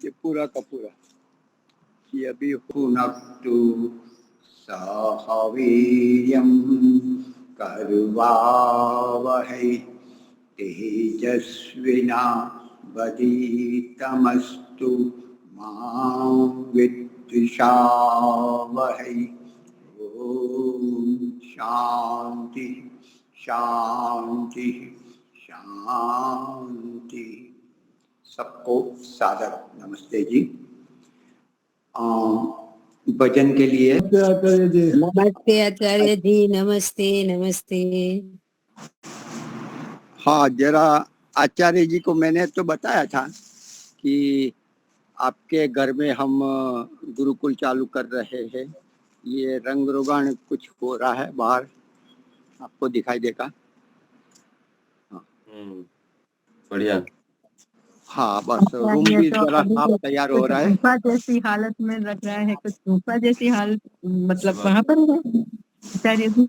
ये पूरा का पूरा ये अभी हुनक्तु साहवीर्यं कर्वावहै तेजस्विना वधीतमस्तु मा विद्विषावहै। ओम शांति शांति शांति। सबको सादर नमस्ते जी। भजन के लिए नमस्ते आचार्य जी, नमस्ते नमस्ते। हाँ, जरा आचार्य जी को मैंने तो बताया था कि आपके घर में हम गुरुकुल चालू कर रहे हैं। ये रंग रोगान कुछ हो रहा है बाहर, आपको दिखाई देगा। बढ़िया। हाँ, बस रूम भी जरा साफ तैयार हो रहा है। गुफा जैसी हालत में लग रहा है, कुछ गुफा जैसी हालत, मतलब वहाँ पर है आचार्य जी।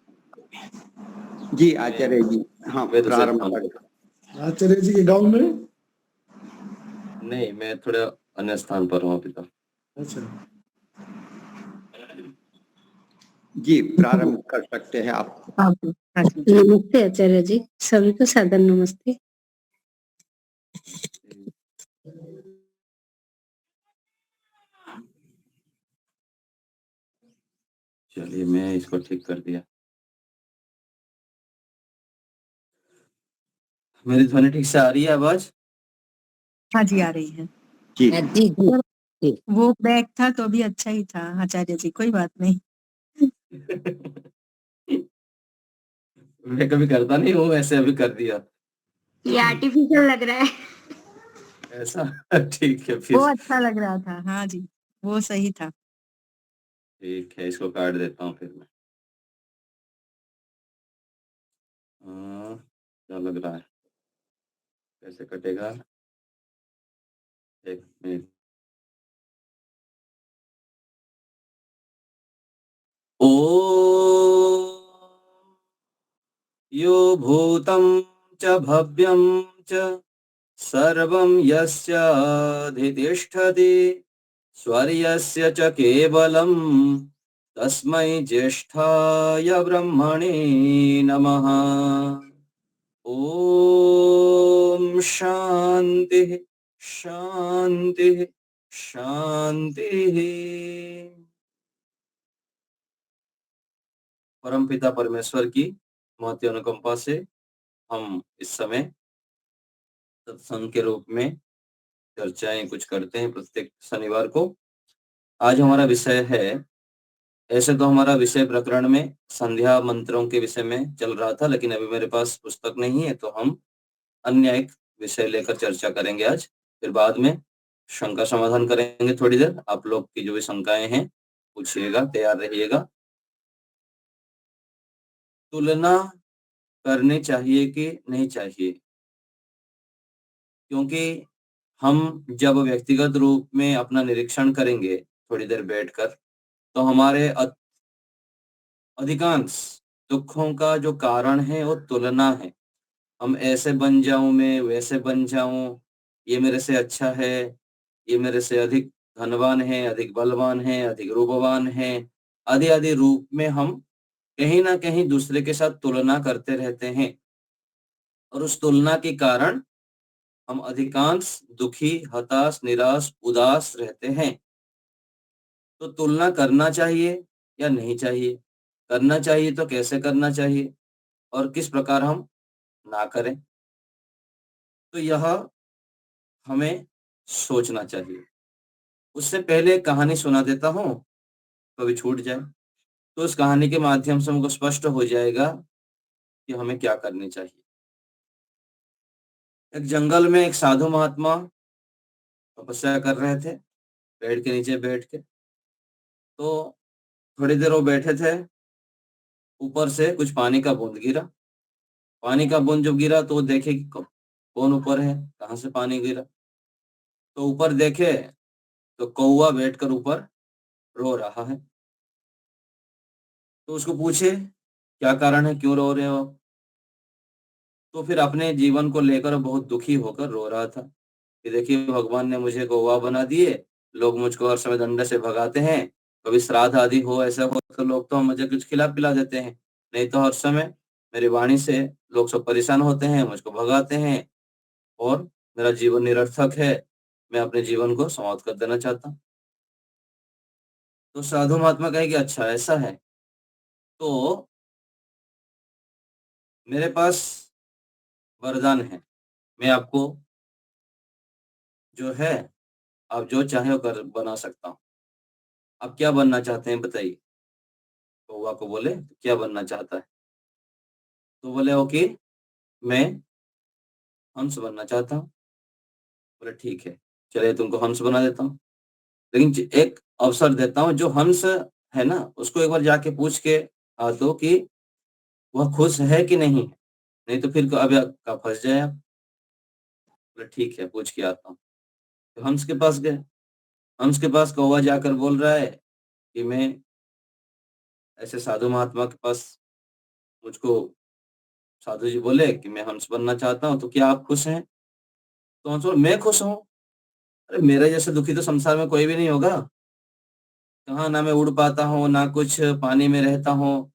जी आचार्य जी, हाँ प्रारंभ करें। आचार्य जी के गांव में नहीं, मैं थोड़ा अन्य स्थान पर हूँ पिता। अच्छा जी प्रारंभ कर सकते हैं आप। नमस्ते आचार्य जी, सभी को सादर नमस्ते। चलिए, मैं इसको ठीक कर दिया। मेरी ध्वनि ठीक से आ रही है आवाज? हाँ जी, आ रही है जी जी जी। वो बैग था तो भी अच्छा ही था आचार्य जी, कोई बात नहीं। मैं कभी करता नहीं हूँ, ऐसे अभी कर दिया। ये आर्टिफिशियल लग रहा है ऐसा ठीक है फिर। वो अच्छा लग रहा था, हाँ जी वो सही था। ठीक है, इसको काट देता हूँ फिर मैं। क्या लग रहा है, कैसे कटेगा? एक मिनट। ओ यो भूतं च भव्यं च सर्वं यस्य अधितिष्ठति स्वर्यस्य च केवलं तस्मै ज्येष्ठाय ब्रह्मणे नमः। ओम शांति शांति शांति। परमपिता परमेश्वर की महती अनुकंपा से हम इस समय सत्संग के रूप में चर्चाएं कुछ करते हैं प्रत्येक शनिवार को। आज हमारा विषय है, ऐसे तो हमारा विषय प्रकरण में संध्या मंत्रों के विषय में चल रहा था, लेकिन अभी मेरे पास पुस्तक नहीं है तो हम अन्य एक विषय लेकर चर्चा करेंगे आज। फिर बाद में शंका समाधान करेंगे थोड़ी देर। आप लोग की जो भी शंकाएं हैं पूछिएगा, तैयार रहिएगा। तुलना करनी चाहिए कि नहीं चाहिए? क्योंकि हम जब व्यक्तिगत रूप में अपना निरीक्षण करेंगे थोड़ी देर बैठकर, तो हमारे अधिकांश दुखों का जो कारण है वो तुलना है। हम ऐसे बन जाऊं, मैं वैसे बन जाऊं, ये मेरे से अच्छा है, ये मेरे से अधिक धनवान है, अधिक बलवान है, अधिक रूपवान है, आदि आदि रूप में हम कहीं ना कहीं दूसरे के साथ तुलना करते रहते हैं। और उस तुलना के कारण हम अधिकांश दुखी, हताश, निराश, उदास रहते हैं। तो तुलना करना चाहिए या नहीं चाहिए? करना चाहिए तो कैसे करना चाहिए और किस प्रकार हम ना करें, तो यह हमें सोचना चाहिए। उससे पहले एक कहानी सुना देता हूँ, कभी छूट जाए तो उस कहानी के माध्यम से हमको स्पष्ट हो जाएगा कि हमें क्या करनी चाहिए। एक जंगल में एक साधु महात्मा तपस्या कर रहे थे, पेड़ के नीचे बैठ के। तो थोड़ी देर वो बैठे थे, ऊपर से कुछ पानी का बूंद गिरा। पानी का बूंद जब गिरा तो वो देखे कि कौन ऊपर है, कहाँ से पानी गिरा। तो ऊपर देखे तो कौवा बैठकर ऊपर रो रहा है। तो उसको पूछे क्या कारण है, क्यों रो रहे हो आप? तो फिर अपने जीवन को लेकर बहुत दुखी होकर रो रहा था। कि देखिए भगवान ने मुझे कौवा बना दिए, लोग मुझको हर समय डंडे से भगाते हैं, कभी श्राद्ध आदि हो ऐसा हो तो लोग तो मुझे कुछ खिला पिला देते हैं, नहीं तो हर समय मेरी वाणी से लोग सब परेशान होते हैं, मुझको भगाते हैं और मेरा जीवन निरर्थक है, मैं अपने जीवन को समाप्त कर देना चाहता हूँ। तो साधु महात्मा कहे कि अच्छा ऐसा है, तो मेरे पास वरदान है, मैं आपको जो है आप जो चाहे वो कर बना सकता हूँ। आप क्या बनना चाहते हैं बताइए? कौवा को बोले क्या बनना चाहता है? तो बोले वो कि मैं हंस बनना चाहता हूँ। बोले ठीक है, चलिए तुमको हंस बना देता हूँ। लेकिन एक अवसर देता हूँ, जो हंस है ना उसको एक बार जाके पूछ के आ दो कि वह खुश है कि नहीं है, नहीं तो फिर अब का फंस जाए आप। बोले ठीक है, पूछ के आता हूँ। तो हंस के पास गए। हंस के पास कौवा जाकर बोल रहा है कि मैं ऐसे साधु महात्मा के पास, मुझको साधु जी बोले कि मैं हंस बनना चाहता हूँ, तो क्या आप खुश हैं? तो हंस बोला मैं खुश हूँ। अरे मेरे जैसे दुखी तो संसार में कोई भी नहीं होगा। कहाँ ना मैं उड़ पाता हूँ, ना कुछ पानी में रहता हूँ,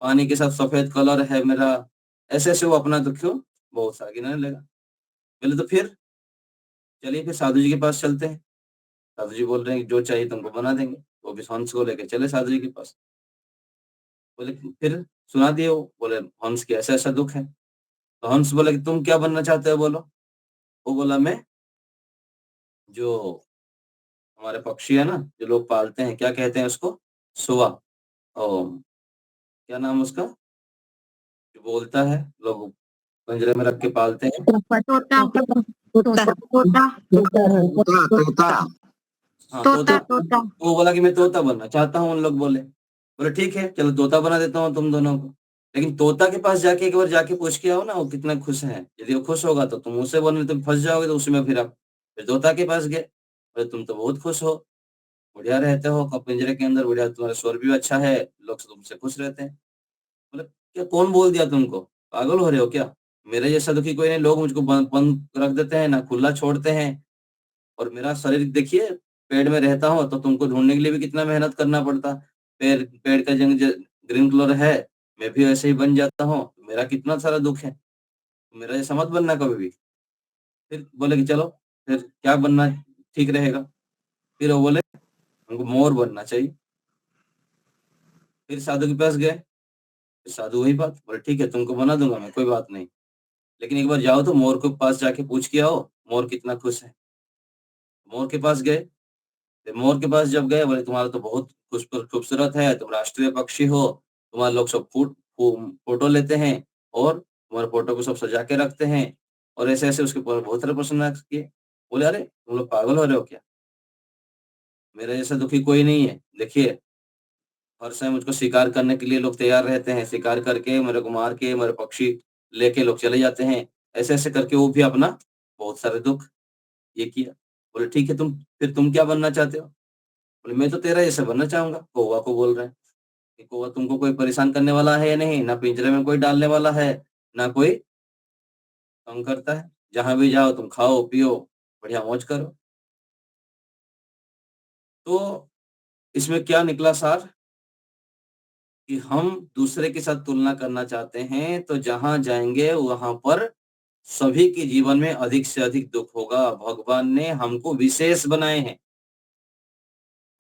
पानी के साथ सफेद कलर है मेरा। ऐसे-ऐसे वो अपना दुःख क्यों बहुत सारा गिनाने लगा। बोले तो फिर चलिए फिर साधु जी के पास चलते हैं। साधु जी बोल रहे हैं कि जो चाहिए तुमको बना देंगे। वो भी हंस को लेके चले साधु जी के पास। बोले फिर सुना दिए वो, बोले हंस के ऐसा-ऐसा दुःख है। तो हंस बोला कि तुम क्या बनना चाहते हो बोलो? वो बोला मैं जो हमारे पक्षी है ना, जो लोग पालते हैं, क्या कहते हैं उसको? सुआ। और क्या नाम उसका? जो बोलता है, लोग पिंजरे में रख के पालते हैं। तोता तोता तोता तोता तोता हाँ, तोता तोता। तोता वो बोला कि मैं तोता बनना चाहता हूँ, उन लोग बोले। बोले ठीक है, चलो तोता बना देता हूँ तुम दोनों को। लेकिन तोता के पास जाके एक बार जाके पूछ के आओ ना, वो कितना खुश है। यदि वो खुश होगा तो तुम उससे बोलने तुम फँस जाओगे, तो उसमें फिर आप फिर तोता के पास गए। बोले तुम तो बहुत खुश हो, बढ़िया रहते हो पिंजरे के अंदर, बढ़िया तुम्हारा स्वर भी अच्छा है, लोग तुमसे खुश रहते हैं। बोले क्या कौन बोल दिया तुमको? पागल हो रहे हो क्या? मेरे जैसा दुखी कोई नहीं, लोग मुझको बंद रख देते हैं, ना खुला छोड़ते हैं। और मेरा शरीर देखिए, पेड़ में रहता हूँ तो तुमको ढूँढने के लिए भी कितना मेहनत करना पड़ता। पेड़ पेड़ का जंग ज ग्रीन कलर है, मैं भी वैसे ही बन जाता हूँ, मेरा कितना सारा दुःख है। मेरा जैसा मत बनना कभी भी। फिर बोले कि चलो, फिर क्या बनना ठीक रहेगा? फिर वो बोले हमको मोर बनना चाहिए। फिर साधु के पास गए, फिर साधु वही बात, बोले ठीक है तुमको बना दूँगा मैं, कोई बात नहीं। लेकिन एक बार जाओ तो मोर के पास जाके पूछ के आओ, मोर कितना खुश है। मोर के पास गए, फिर मोर के पास जब गए, बोले तुम्हारा तो बहुत खूबसूरत है, तुम राष्ट्रीय पक्षी हो, तुम्हारे लोग सब फ़ोटो लेते हैं और तुम्हारे फ़ोटो को सब सजा के रखते हैं और ऐसे-ऐसे उसके ऊपर बहुत सारे प्रश्न किए। बोले अरे! तुम लोग पागल हो रहे हो क्या? मेरे जैसा दुखी कोई नहीं है। देखिए, हर समय मुझको शिकार करने के लिए लोग तैयार रहते हैं, शिकार करके मेरे को मार के मेरे पक्षी लेके लोग चले जाते हैं। ऐसे-ऐसे करके वो भी अपना बहुत सारे दुःख ये किया। बोले ठीक है फिर तुम क्या बनना चाहते हो? बोले मैं तो तेरा जैसा बनना चाहूँगा। कौवा को बोल रहे हैं कि कौवा तुमको कोई परेशान करने वाला है या नहीं? ना पिंजरे में कोई डालने वाला है, ना कोई तंग करता है। जहाँ भी जाओ तुम खाओ, पियो, बढ़िया मौज करो। तो इसमें क्या निकला सार कि हम दूसरे के साथ तुलना करना चाहते हैं, तो जहाँ जाएँगे वहाँ पर सभी के जीवन में अधिक से अधिक दुःख होगा। भगवान ने हमको विशेष बनाए हैं।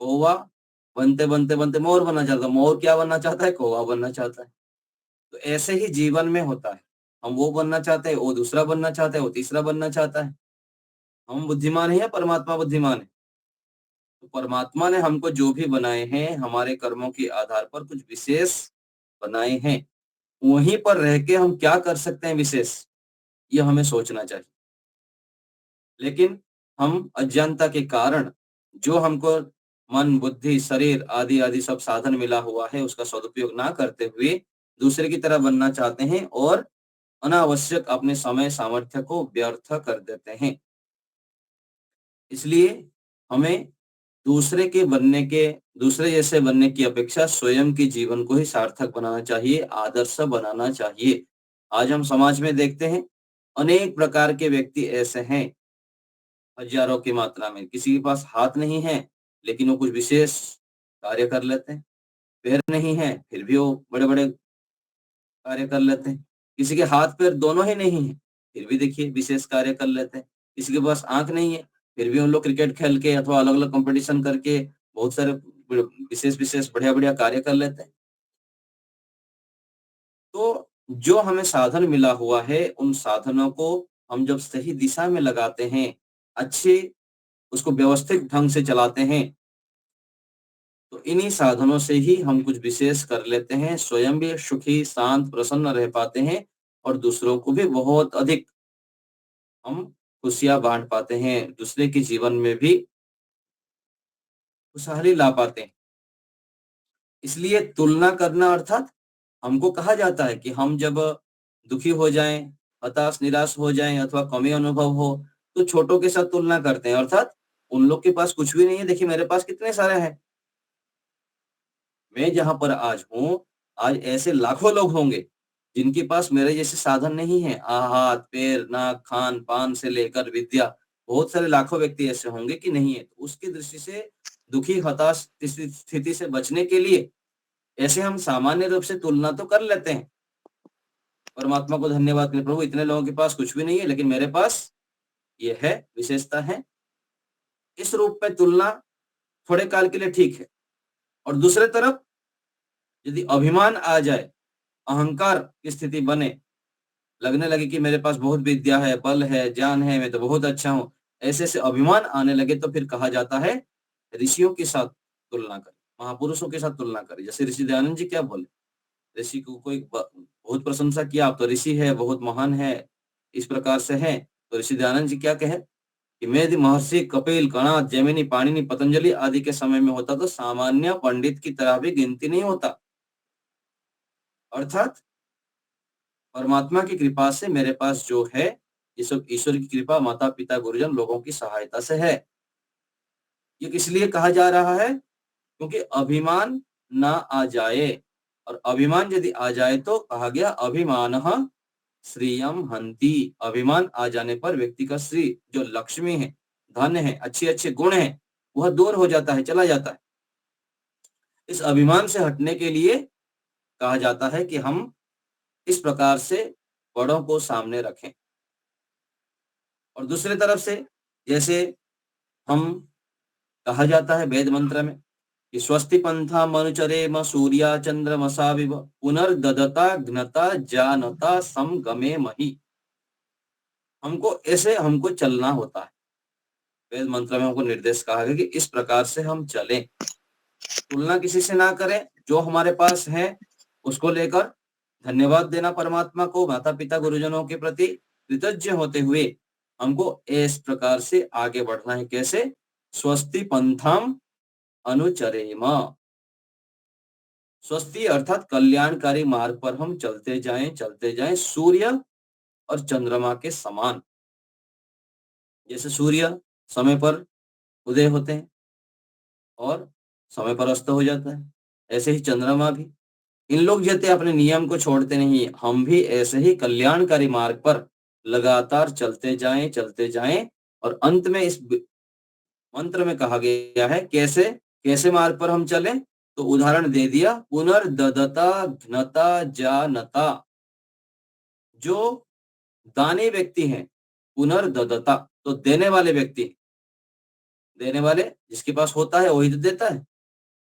कौवा बनते-बनते मोर बनना चाहता है। मोर क्या बनना चाहता है? कौवा बनना चाहता है। तो ऐसे ही जीवन में होता है। हम वो बनना चाहते हैं, वो दूसरा बनना चाहता है, वो तीसरा बनना चाहता है। हम बुद्धिमान हैं या परमात्मा बुद्धिमान है? तो परमात्मा ने हमको जो भी बनाए हैं, हमारे कर्मों के आधार पर कुछ विशेष बनाए हैं। वहीं पर रह के हम क्या कर सकते हैं विशेष, ये हमें सोचना चाहिए। लेकिन हम अज्ञानता के कारण जो हमको मन, बुद्धि, शरीर आदि-आदि सब साधन मिला हुआ है, उसका सदुपयोग ना करते हुए दूसरे की तरह बनना चाहते हैं और अनावश्यक अपने समय सामर्थ्य को व्यर्थ कर देते हैं। इसलिए हमें दूसरे जैसे बनने की अपेक्षा स्वयं के जीवन को ही सार्थक बनाना चाहिए, आदर्श बनाना चाहिए। आज हम समाज में देखते हैं, अनेक प्रकार के व्यक्ति ऐसे हैं हजारों की मात्रा में। किसी के पास हाथ नहीं है लेकिन वो कुछ विशेष कार्य कर लेते हैं, पैर नहीं है फिर भी वो बड़े बड़े कार्य कर लेते हैं, किसी के हाथ पैर दोनों ही नहीं है फिर भी देखिए विशेष कार्य कर लेते हैं, किसी के पास आंख नहीं है फिर भी उन लोग क्रिकेट खेल के अथवा अलग अलग कंपटीशन करके बहुत सारे विशेष विशेष बढ़िया बढ़िया कार्य कर लेते हैं। तो जो हमें साधन मिला हुआ है उन साधनों को हम जब सही दिशा में लगाते हैं, अच्छे उसको व्यवस्थित ढंग से चलाते हैं, तो इन्हीं साधनों से ही हम कुछ विशेष कर लेते हैं, स्वयं भी सुखी शांत प्रसन्न रह पाते हैं और दूसरों को भी बहुत अधिक हम खुशियां बांट पाते हैं, दूसरे के जीवन में भी खुशहाली ला पाते हैं। इसलिए तुलना करना अर्थात हमको कहा जाता है कि हम जब दुखी हो जाएं, हताश निराश हो जाएं अथवा कमी अनुभव हो तो छोटों के साथ तुलना करते हैं, अर्थात उन लोग के पास कुछ भी नहीं है, देखिए मेरे पास कितने सारे हैं। मैं जहां पर आज हूं, आज ऐसे लाखों लोग होंगे जिनके पास मेरे जैसे साधन नहीं है, हाथ पैर नाक खान पान से लेकर विद्या, बहुत सारे लाखों व्यक्ति ऐसे होंगे कि नहीं है। तो उसकी दृष्टि से दुखी हताश स्थिति से बचने के लिए ऐसे हम सामान्य रूप से तुलना तो कर लेते हैं। परमात्मा को धन्यवाद करें, प्रभु इतने लोगों के पास कुछ भी नहीं है लेकिन मेरे पास ये है, विशेषता है। इस रूप में तुलना थोड़े काल के लिए ठीक है। और दूसरे तरफ यदि अभिमान आ जाए, अहंकार की स्थिति बने, लगने लगे कि मेरे पास बहुत विद्या है, बल है, ज्ञान है, मैं तो बहुत अच्छा हूँ, ऐसे से अभिमान आने लगे तो फिर कहा जाता है ऋषियों के साथ तुलना करें, महापुरुषों के साथ तुलना करें। जैसे ऋषि दयानंद जी क्या बोले, ऋषि को कोई बहुत प्रशंसा किया, आप तो ऋषि है, बहुत महान है, इस प्रकार से है। तो ऋषि दयानंद जी क्या कहे कि मैं यदि महर्षि कपिल कणाद जैमिनी पाणिनि पतंजलि आदि के समय में होता तो सामान्य पंडित की तरह भी गिनती नहीं होता। अर्थात परमात्मा की कृपा से मेरे पास जो है ये सब ईश्वर की कृपा, माता पिता गुरुजन लोगों की सहायता से है। ये इसलिए कहा जा रहा है क्योंकि अभिमान ना आ जाए, और अभिमान यदि आ जाए तो कहा गया अभिमानः श्रियम हन्ति। अभिमान आ जाने पर व्यक्ति का श्री जो लक्ष्मी है, धन है, अच्छे अच्छे गुण है, वह दूर हो जाता है, चला जाता है। इस अभिमान से हटने के लिए कहा जाता है कि हम इस प्रकार से बड़ों को सामने रखें। और दूसरी तरफ से जैसे हम कहा जाता है वेद मंत्र में कि स्वस्ति पंथा मनुचरेम सूर्या चंद्रमसा विव पुनर्ददता घ्नता जानता समगमे मही। हमको ऐसे हमको चलना होता है। वेद मंत्र में हमको निर्देश कहा गया कि इस प्रकार से हम चलें, तुलना किसी से ना करें, जो हमारे पास है उसको लेकर धन्यवाद देना परमात्मा को, माता पिता गुरुजनों के प्रति कृतज्ञ होते हुए हमको इस प्रकार से आगे बढ़ना है। कैसे? स्वस्ति पंथाम अनुचरेम। स्वस्ति अर्थात कल्याणकारी मार्ग पर हम चलते जाएं सूर्य और चंद्रमा के समान। जैसे सूर्य समय पर उदय होते हैं और समय पर अस्त हो जाता है, ऐसे ही चंद्रमा भी। इन लोग जैसे अपने नियम को छोड़ते नहीं, हम भी ऐसे ही कल्याणकारी मार्ग पर लगातार चलते जाएं और अंत में इस मंत्र में कहा गया है कैसे कैसे मार्ग पर हम चलें, तो उदाहरण दे दिया पुनर्ददता घ्नता जानता। जो दानी व्यक्ति हैं, पुनर्ददता तो देने वाले व्यक्ति, देने वाले जिसके पास होता है वही तो देता है।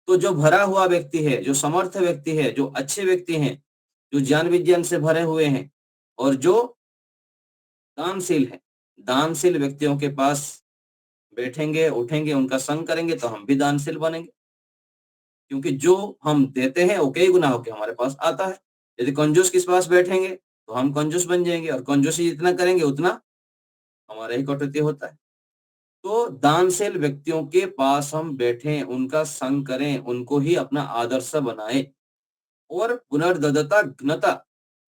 तो जो भरा हुआ व्यक्ति है, जो समर्थ व्यक्ति है, जो अच्छे व्यक्ति हैं, जो ज्ञान विज्ञान से भरे हुए हैं और जो दानशील है, दानशील व्यक्तियों के पास बैठेंगे उठेंगे, उनका संग करेंगे तो हम भी दानशील बनेंगे, क्योंकि जो हम देते हैं वो कई गुना होकर हमारे पास आता है। यदि कंजूस किस पास बैठेंगे तो हम कंजूस बन जाएंगे, और कंजूसी जितना करेंगे उतना हमारा ही कटौती होता है। तो दानशील व्यक्तियों के पास हम बैठें, उनका संग करें, उनको ही अपना आदर्श बनाएं। और पुनर्ददता घ्नता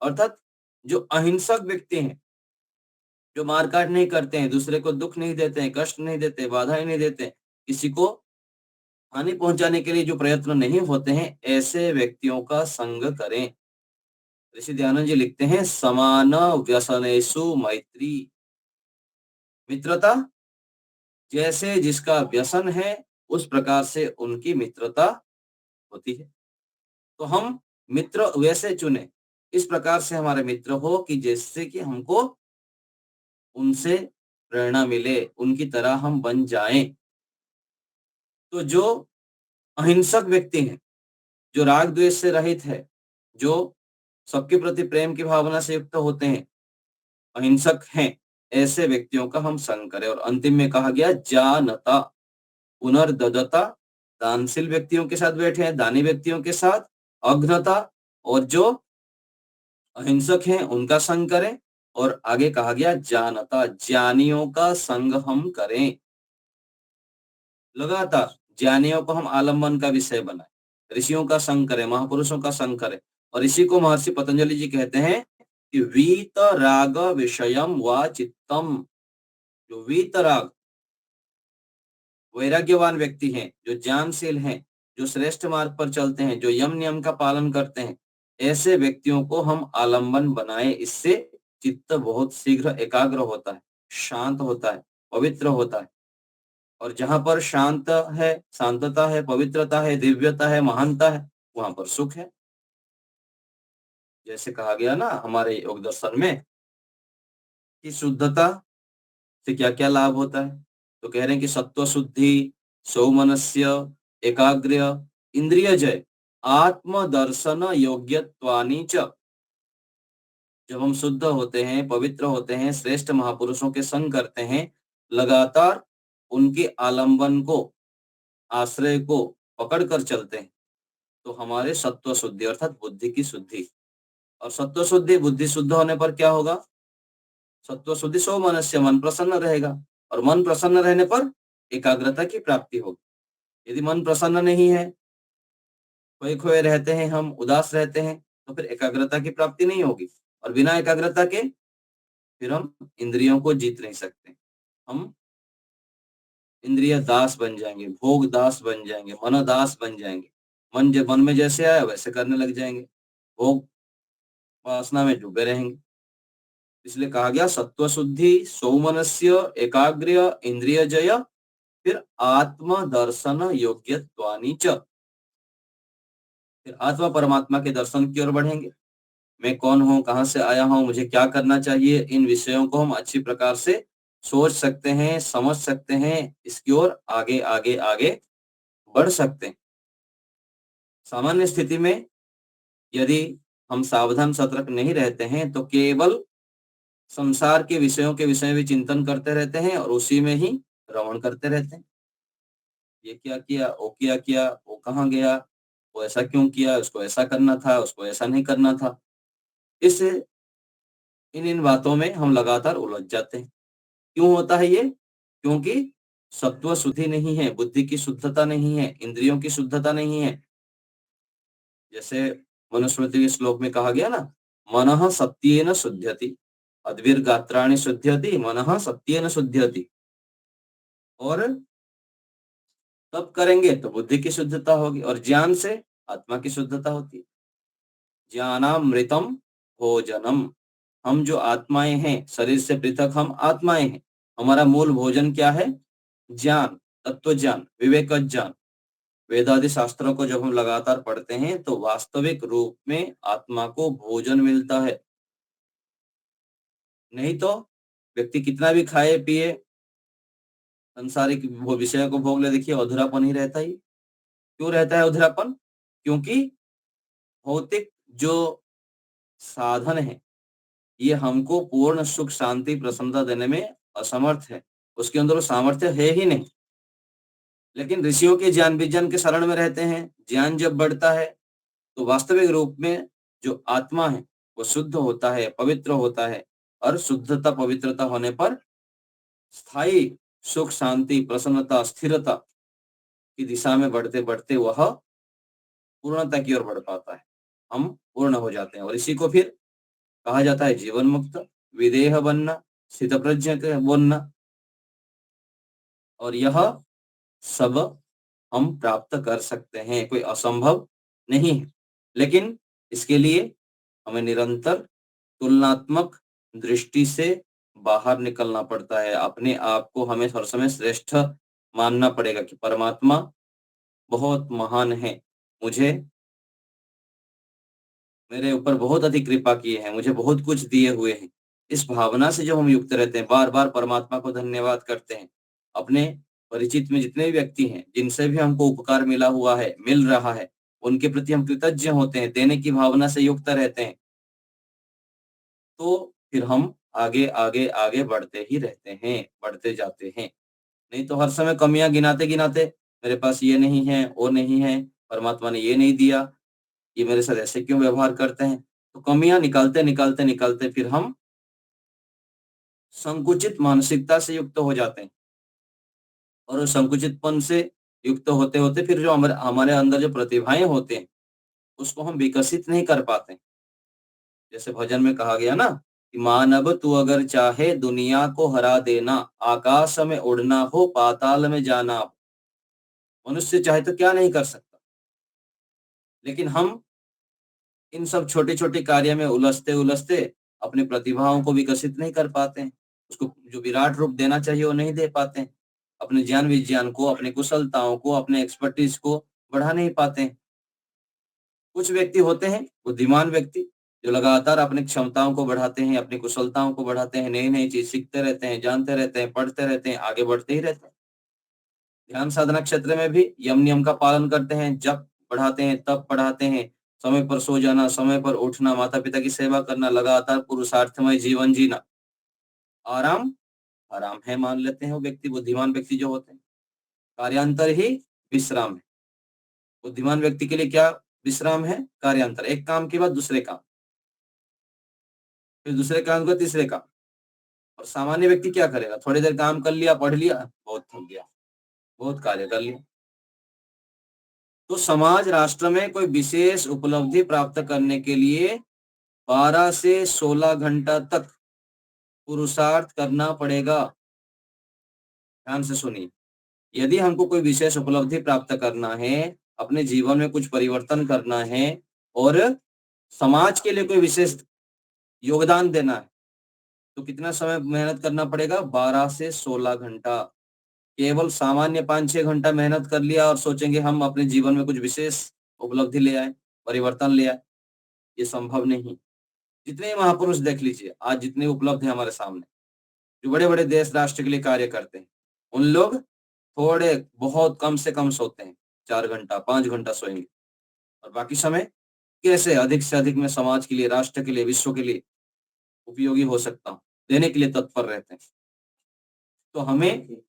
अर्थात जो अहिंसक व्यक्ति हैं, जो मारकाट नहीं करते हैं, दूसरे को दुख नहीं देते हैं, कष्ट नहीं देते, बाधाएं नहीं देते, किसी को हानि पहुंचाने के लिए जो प्रयत्न नहीं होते हैं, ऐसे व्यक्तियों का संग करें। ऋषि दयानंद जी लिखते हैं समान व्यसनेषु मैत्री। मित्रता जैसे जिसका व्यसन है उस प्रकार से उनकी मित्रता होती है। तो हम मित्र वैसे चुने, इस प्रकार से हमारे मित्र हो कि जिससे कि हमको उनसे प्रेरणा मिले, उनकी तरह हम बन जाएं। तो जो अहिंसक व्यक्ति हैं, जो राग द्वेष से रहित है, जो सबके प्रति प्रेम की भावना से युक्त होते हैं, अहिंसक हैं, ऐसे व्यक्तियों का हम संग करें। और अंतिम में कहा गया जानता, पुनर्ददता, दानशील व्यक्तियों के साथ बैठे हैं, दानी व्यक्तियों के साथ, अघ्नता, और जो अहिंसक हैं उनका संग करें। और आगे कहा गया जानता, ज्ञानियों का संग हम करें। लगातार ज्ञानियों को हम आलम्बन का विषय बनाए, ऋषियों का संग करें, महापुरुषों का संग करें। और इसी को महर्षि पतंजलि जी कहते हैं कि वीत राग विषयम व चित्तम। जो वीत राग, वैराग्यवान व्यक्ति हैं, जो ज्ञानशील हैं, जो श्रेष्ठ मार्ग पर चलते हैं, जो यम नियम का पालन करते हैं, ऐसे व्यक्तियों को हम आलम्बन बनाए। इससे चित्त बहुत शीघ्र एकाग्र होता है, शांत होता है, पवित्र होता है। और जहां पर शांत है, शांतता है, पवित्रता है, दिव्यता है, महानता है, वहां पर सुख है। जैसे कहा गया ना हमारे योग दर्शन में कि शुद्धता से क्या क्या लाभ होता है। तो कह रहे हैं कि सत्व शुद्धि, सौमनस्य, एकाग्र्य, इंद्रिय जय, आत्म दर्शन योग्यत्वानि च। जब हम शुद्ध होते हैं, पवित्र होते हैं, श्रेष्ठ महापुरुषों के संग करते हैं, लगातार उनके आलंबन को, आश्रय को पकड़ कर चलते हैं, तो हमारे सत्व शुद्धि अर्थात बुद्धि की शुद्धि। और सत्व शुद्धि, बुद्धि शुद्ध होने पर क्या होगा? सत्व शुद्धि सो मनस्य, मन प्रसन्न रहेगा। और मन प्रसन्न रहने पर एकाग्रता की प्राप्ति होगी। यदि मन प्रसन्न नहीं है, खोए खोए रहते हैं, हम उदास रहते हैं, तो फिर एकाग्रता की प्राप्ति नहीं होगी। और बिना एकाग्रता के फिर हम इंद्रियों को जीत नहीं सकते। हम इंद्रिय दास बन जाएंगे, भोग दास बन जाएंगे, मन दास बन जाएंगे। मन में जैसे आया वैसे करने लग जाएंगे, भोग वासना में डूबे रहेंगे। इसलिए कहा गया सत्व शुद्धि, सौमनस्य, एकाग्र्य, इंद्रिय जय, फिर आत्म दर्शन योग्यत्वानि च। फिर आत्मा परमात्मा के दर्शन की ओर बढ़ेंगे। मैं कौन हूँ, कहाँ से आया हूँ, मुझे क्या करना चाहिए, इन विषयों को हम अच्छी प्रकार से सोच सकते हैं, समझ सकते हैं, इसकी ओर आगे आगे आगे बढ़ सकते हैं। सामान्य स्थिति में यदि हम सावधान सतर्क नहीं रहते हैं तो केवल संसार के विषयों के विषय में चिंतन करते रहते हैं और उसी में ही रमण करते रहते हैं। ये क्या किया, वो क्या किया, वो कहाँ गया, वो ऐसा क्यों किया, उसको ऐसा करना था, उसको ऐसा नहीं करना था। इस इन बातों में हम लगातार उलझ जाते हैं। क्यों होता है ये? क्योंकि सत्व शुद्धि नहीं है, बुद्धि की शुद्धता नहीं है, इंद्रियों की शुद्धता नहीं है। जैसे मनुस्मृति के श्लोक में कहा गया ना, मनः सत्येन शुध्यति, अद्भिर्गात्राणि शुध्यति, मनः सत्येन शुध्यति। और तब करेंगे तो बुद्धि की शुद्धता होगी, और ज्ञान से आत्मा की शुद्धता होती है। ज्ञानामृतम भोजनम। हम जो आत्माएं हैं, शरीर से पृथक हम आत्माएं हैं। हमारा मूल भोजन क्या है? ज्ञान, तत्व ज्ञान, विवेक ज्ञान। वेदादि शास्त्रों को जब हम लगातार पढ़ते हैं तो वास्तविक रूप में आत्मा को भोजन मिलता है। नहीं तो व्यक्ति कितना भी खाए पिए, संसारिक विषयों को भोग ले, देखिए अधूरापन ही रहता ही। क्यों रहता है अधूरापन? क्योंकि भौतिक जो साधन है ये हमको पूर्ण सुख, शांति, प्रसन्नता देने में असमर्थ है। उसके अंदर वो सामर्थ्य है ही नहीं। लेकिन ऋषियों के ज्ञान विज्ञान के शरण में रहते हैं। ज्ञान जब बढ़ता है तो वास्तविक रूप में जो आत्मा है वो शुद्ध होता है, पवित्र होता है। और शुद्धता, पवित्रता होने पर स्थायी सुख, शांति, प्रसन्नता, स्थिरता की दिशा में बढ़ते बढ़ते वह पूर्णता की ओर बढ़ पाता है। हम पूर्ण हो जाते हैं और इसी को फिर कहा जाता है जीवन मुक्त, विदेह बनना, स्थित प्रज्ञ बनना। और यह सब हम प्राप्त कर सकते हैं, कोई असंभव नहीं है। लेकिन इसके लिए हमें निरंतर तुलनात्मक दृष्टि से बाहर निकलना पड़ता है। अपने आप को हमें हर समय श्रेष्ठ मानना पड़ेगा कि परमात्मा बहुत महान है। मुझे मेरे ऊपर बहुत अधिक कृपा किए हैं, मुझे बहुत कुछ दिए हुए हैं। इस भावना से जब हम युक्त रहते हैं, बार-बार परमात्मा को धन्यवाद करते हैं, अपने परिचित में जितने भी व्यक्ति हैं, जिनसे भी हमको उपकार मिला हुआ है, मिल रहा है, उनके प्रति हम कृतज्ञ होते हैं, देने की भावना से युक्त रहते हैं, तो फिर हम आगे, आगे, आगे बढ़ते ही रहते हैं, बढ़ते जाते हैं। नहीं तो हर समय कमियाँ गिनाते-गिनाते मेरे पास ये नहीं है, वो नहीं है, परमात्मा ने ये नहीं दिया, ये मेरे साथ ऐसे क्यों व्यवहार करते हैं? तो कमियाँ निकालते, निकालते, निकालते फिर हम संकुचित मानसिकता से युक्त हो जाते हैं और उस संकुचितपन से युक्त होते-होते फिर जो हमारे हमारे अंदर जो प्रतिभाएँ होते हैं, उसको हम विकसित नहीं कर पाते। जैसे भजन में कहा गया ना कि मानव तू अगर चाहे दुनिया को हरा देना, आकाश में उड़ना हो, पाताल में जाना हो। मनुष्य चाहे तो क्या नहीं कर सकता, लेकिन हम इन सब छोटे-छोटे कार्य में उलझते-उलझते अपनी प्रतिभाओं को विकसित नहीं कर पाते हैं। उसको जो विराट रूप देना चाहिए वो नहीं दे पाते हैं। अपने ज्ञान-विज्ञान को, अपनी कुशलताओं को, अपने एक्सपर्टीज़ को बढ़ा नहीं पाते हैं। कुछ व्यक्ति होते हैं, बुद्धिमान व्यक्ति, जो लगातार अपनी क्षमताओं को बढ़ाते हैं, अपनी कुशलताओं को बढ़ाते हैं, नई-नई चीज़ सीखते रहते हैं, जानते रहते हैं, पढ़ते रहते हैं, आगे बढ़ते ही रहते हैं। ध्यान साधना क्षेत्र में भी यम नियम का पालन करते हैं, जप बढ़ाते हैं, तप बढ़ाते हैं, समय पर सो जाना, समय पर उठना, माता-पिता की सेवा करना, लगातार पुरुषार्थमय जीवन जीना। आराम, आराम है मान लेते हैं वो व्यक्ति, बुद्धिमान व्यक्ति जो होते हैं। कार्यांतर ही विश्राम है। बुद्धिमान व्यक्ति के लिए क्या विश्राम है? कार्यांतर। एक काम के बाद दूसरे काम, फिर दूसरे काम के बाद तीसरे काम। और सामान्य व्यक्ति क्या करेगा? थोड़ी देर काम कर लिया, पढ़ लिया, बहुत थक गया, बहुत कार्य कर लिया। तो समाज राष्ट्र में कोई विशेष उपलब्धि प्राप्त करने के लिए 12 से 16 घंटा तक पुरुषार्थ करना पड़ेगा। ध्यान से सुनिए। यदि हमको कोई विशेष उपलब्धि प्राप्त करना है, अपने जीवन में कुछ परिवर्तन करना है और समाज के लिए कोई विशेष योगदान देना है, तो कितना समय मेहनत करना पड़ेगा? 12 से 16 घंटा। केवल सामान्य 5-6 घंटा मेहनत कर लिया और सोचेंगे हम अपने जीवन में कुछ विशेष उपलब्धि ले आए, परिवर्तन ले आए, ये संभव नहीं। जितने महापुरुष देख लीजिए, आज जितने उपलब्ध हैं हमारे सामने, जो बड़े-बड़े देश राष्ट्र के लिए कार्य करते हैं, उन लोग थोड़े बहुत कम से कम सोते हैं, 4 घंटा, 5 घंटा सोएंगे और बाकी समय कैसे अधिक से अधिक मैं समाज के लिए, राष्ट्र के लिए, विश्व के लिए उपयोगी हो सकता हूँ, देने के लिए तत्पर रहते हैं। तो हमें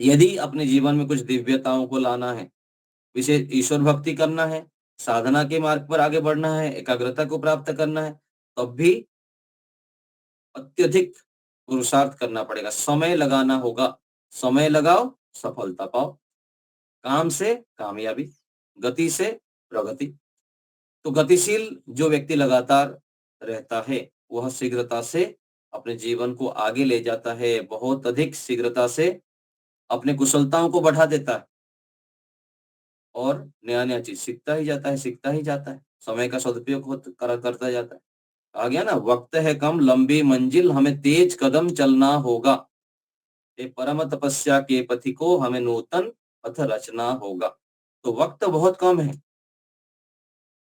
यदि अपने जीवन में कुछ दिव्यताओं को लाना है, विशेष ईश्वर भक्ति करना है, साधना के मार्ग पर आगे बढ़ना है, एकाग्रता को प्राप्त करना है, तब भी अत्यधिक पुरुषार्थ करना पड़ेगा, समय लगाना होगा। समय लगाओ, सफलता पाओ। काम से कामयाबी, गति से प्रगति। तो गतिशील जो व्यक्ति लगातार रहता है, वह शीघ्रता से अपने जीवन को आगे ले जाता है, बहुत अधिक शीघ्रता से अपनी कुशलताओं को बढ़ा देता है और नया-नया चीज़ सीखता ही जाता है, सीखता ही जाता है। समय का सदुपयोग करता जाता है। आ गया ना, वक्त है कम, लंबी मंजिल, हमें तेज कदम चलना होगा। ये परम तपस्या के पथि को हमें नूतन पथ रचना होगा। तो वक्त बहुत कम है,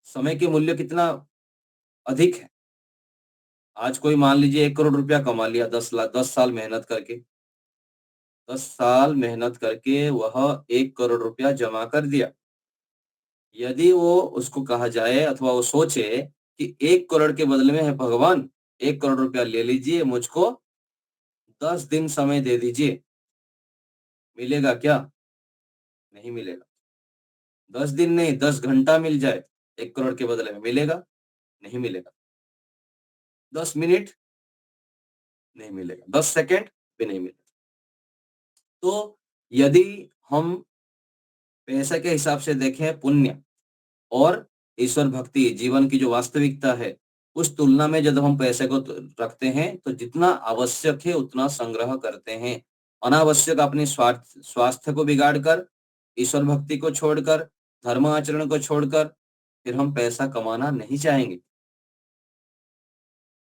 समय के मूल्य कितना अधिक है। आज कोई मान लीजिए 1 करोड़ रुपया कमा लिया, 10 साल मेहनत करके, 10 साल मेहनत करके वह 1 करोड़ रुपया जमा कर दिया। यदि वो उसको कहा जाए अथवा वो सोचे कि 1 करोड़ के बदले में, है भगवान 1 करोड़ रुपया ले लीजिए, मुझको 10 दिन समय दे दीजिए, मिलेगा क्या? नहीं मिलेगा। 10 दिन नहीं, 10 घंटा मिल जाए 1 करोड़ के बदले में, मिलेगा? नहीं मिलेगा। 10 मिनट नहीं मिलेगा, 10 सेकंड भी नहीं मिलेगा। तो यदि हम पैसे के हिसाब से देखें पुण्य और ईश्वर भक्ति जीवन की जो वास्तविकता है, उस तुलना में जब हम पैसे को रखते हैं तो जितना आवश्यक है उतना संग्रह करते हैं। अनावश्यक अपने स्वास्थ्य को बिगाड़ कर, ईश्वर भक्ति को छोड़कर, धर्म आचरण को छोड़कर फिर हम पैसा कमाना नहीं चाहेंगे।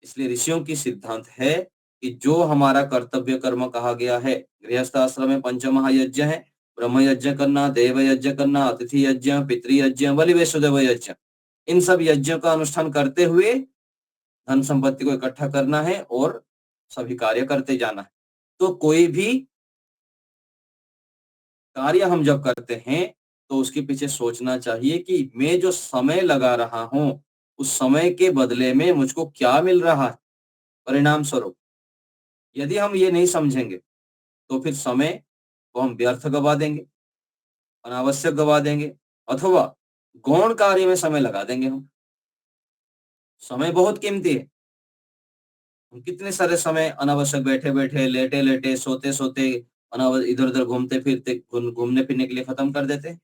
इसलिए ऋषियों की सिद्धांत है कि जो हमारा कर्तव्य कर्म कहा गया है, गृहस्थ आश्रम में पंचमहायज्ञ है, ब्रह्म यज्ञ करना, देव यज्ञ करना, अतिथि यज्ञ, पितृयज्ञ, बलि वैष्णोदेव यज्ञ, इन सब यज्ञों का अनुष्ठान करते हुए धन संपत्ति को इकट्ठा करना है और सभी कार्य करते जाना है। तो कोई भी कार्य हम जब करते हैं तो उसके पीछे सोचना चाहिए कि मैं जो समय लगा रहा हूं उस समय के बदले में मुझको क्या मिल रहा है परिणाम स्वरूप। यदि हम ये नहीं समझेंगे तो फिर समय को हम व्यर्थ गवा देंगे, अनावश्यक गवा देंगे, अथवा गौण कार्य में समय लगा देंगे। हम समय बहुत कीमती है। हम कितने सारे समय अनावश्यक बैठे बैठे, लेटे लेटे, सोते सोते, इधर उधर घूमते फिरते, घूमने फिरने के लिए खत्म कर देते हैं।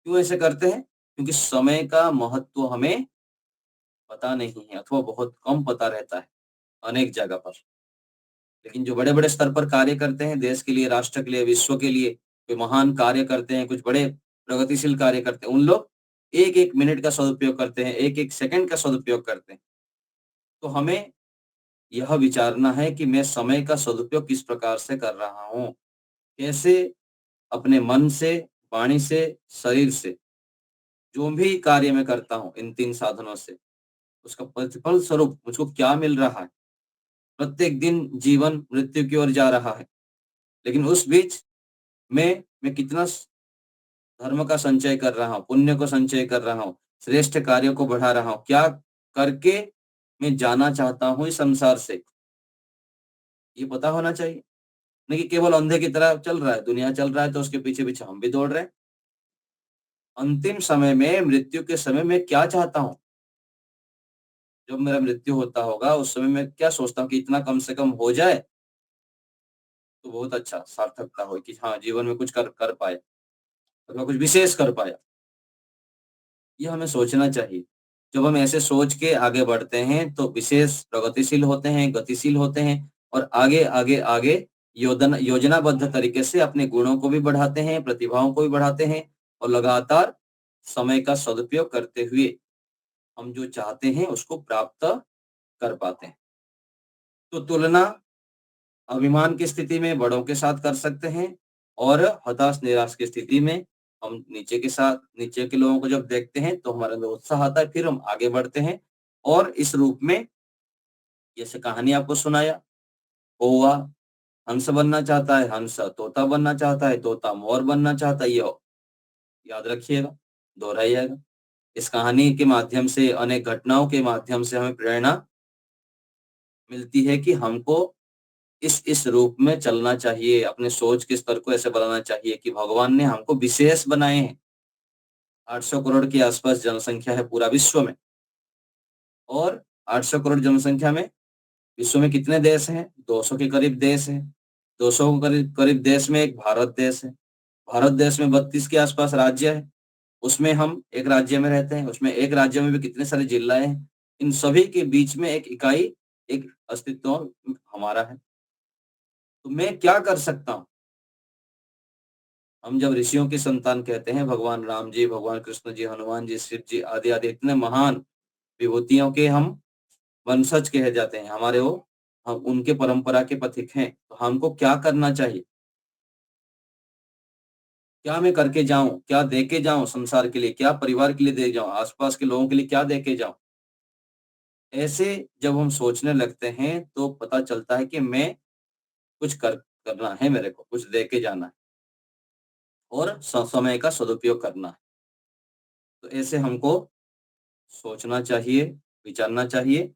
क्यों ऐसे करते हैं? क्योंकि समय का महत्व हमें पता नहीं है अथवा बहुत कम पता रहता है अनेक जगह पर। लेकिन जो बड़े बड़े स्तर पर कार्य करते हैं देश के लिए, राष्ट्र के लिए, विश्व के लिए, कोई महान कार्य करते हैं, कुछ बड़े प्रगतिशील कार्य करते हैं, उन लोग एक एक मिनट का सदुपयोग करते हैं, एक एक सेकंड का सदुपयोग करते हैं। तो हमें यह विचारना है कि मैं समय का सदुपयोग किस प्रकार से कर रहा हूँ, कैसे अपने मन से, वाणी से, शरीर से जो भी कार्य मैं करता हूँ इन 3 साधनों से, उसका प्रतिफल स्वरूप मुझको क्या मिल रहा है। प्रत्येक दिन जीवन मृत्यु की ओर जा रहा है, लेकिन उस बीच मैं कितना धर्म का संचय कर रहा हूँ, पुण्य को संचय कर रहा हूँ, श्रेष्ठ कार्यों को बढ़ा रहा हूँ, क्या करके मैं जाना चाहता हूँ इस संसार से, ये पता होना चाहिए। नहीं कि केवल अंधे की तरह चल रहा है, दुनिया चल रहा है तो उसके पीछे पीछे हम भी दौड़ रहे हैं। अंतिम समय में, मृत्यु के समय में क्या चाहता हूँ, जब मेरा मृत्यु होता होगा उस समय मैं क्या सोचता हूँ कि इतना कम से कम हो जाए तो बहुत अच्छा, सार्थकता हो कि हाँ जीवन में कुछ कर पाए अथवा कुछ विशेष कर पाया। ये हमें सोचना चाहिए। जब हम ऐसे सोच के आगे बढ़ते हैं तो विशेष प्रगतिशील होते हैं, गतिशील होते हैं और आगे आगे आगे योजनाबद्ध तरीके से अपने गुणों को भी बढ़ाते हैं, प्रतिभाओं को भी बढ़ाते हैं और लगातार समय का सदुपयोग करते हुए हम जो चाहते हैं उसको प्राप्त कर पाते हैं। तो तुलना अभिमान की स्थिति में बड़ों के साथ कर सकते हैं और हताश निराश की स्थिति में हम नीचे के लोगों को जब देखते हैं तो हमारे अंदर उत्साह आता है, फिर हम आगे बढ़ते हैं। और इस रूप में जैसे कहानी आपको सुनाया, कौवा हंस बनना चाहता है, हंस तोता बनना चाहता है, तोता मोर बनना चाहता है, ये याद रखिएगा, दोहराइएगा। इस कहानी के माध्यम से, अनेक घटनाओं के माध्यम से हमें प्रेरणा मिलती है कि हमको इस रूप में चलना चाहिए, अपने सोच के स्तर को ऐसे बनाना चाहिए कि भगवान ने हमको विशेष बनाए हैं। 800 करोड़ के आसपास जनसंख्या है पूरा विश्व में, और 800 करोड़ जनसंख्या में विश्व में कितने देश हैं? 200 के करीब देश हैं। 200 के करीब करीब देश में एक भारत देश है। भारत देश में 32 के आसपास राज्य है। उसमें हम एक राज्य में रहते हैं, उसमें एक राज्य में भी कितने सारे जिलाएं हैं। इन सभी के बीच में एक इकाई, एक अस्तित्व हमारा है। तो मैं क्या कर सकता हूँ? हम जब ऋषियों की संतान कहते हैं, भगवान राम जी, भगवान कृष्ण जी, हनुमान जी, शिव जी आदि आदि इतने महान विभूतियों के हम वंशज कहे जाते हैं, हमारे वो हम उनके परंपरा के पथिक हैं। तो हमको क्या करना चाहिए? क्या मैं करके जाऊं, क्या दे के जाऊं संसार के लिए, क्या परिवार के लिए दे जाऊं, आसपास के लोगों के लिए क्या दे के जाऊं? ऐसे जब हम सोचने लगते हैं तो पता चलता है कि मैं कुछ करना है, मेरे को कुछ दे के जाना है और समय का सदुपयोग करना है। तो ऐसे हमको सोचना चाहिए, विचारना चाहिए।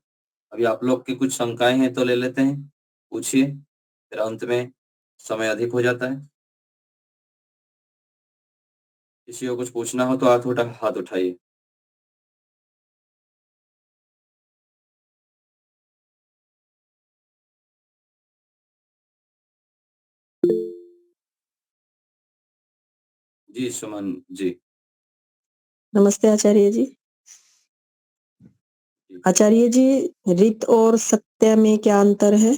अभी आप लोग की कुछ शंकाएं हैं तो ले लेते हैं, पूछिए, फिर अंत में समय अधिक हो जाता है। किसी को कुछ पूछना हो तो हाथ उठाइए। जी सुमन जी। नमस्ते आचार्य जी। आचार्य जी, रित और सत्य में क्या अंतर है?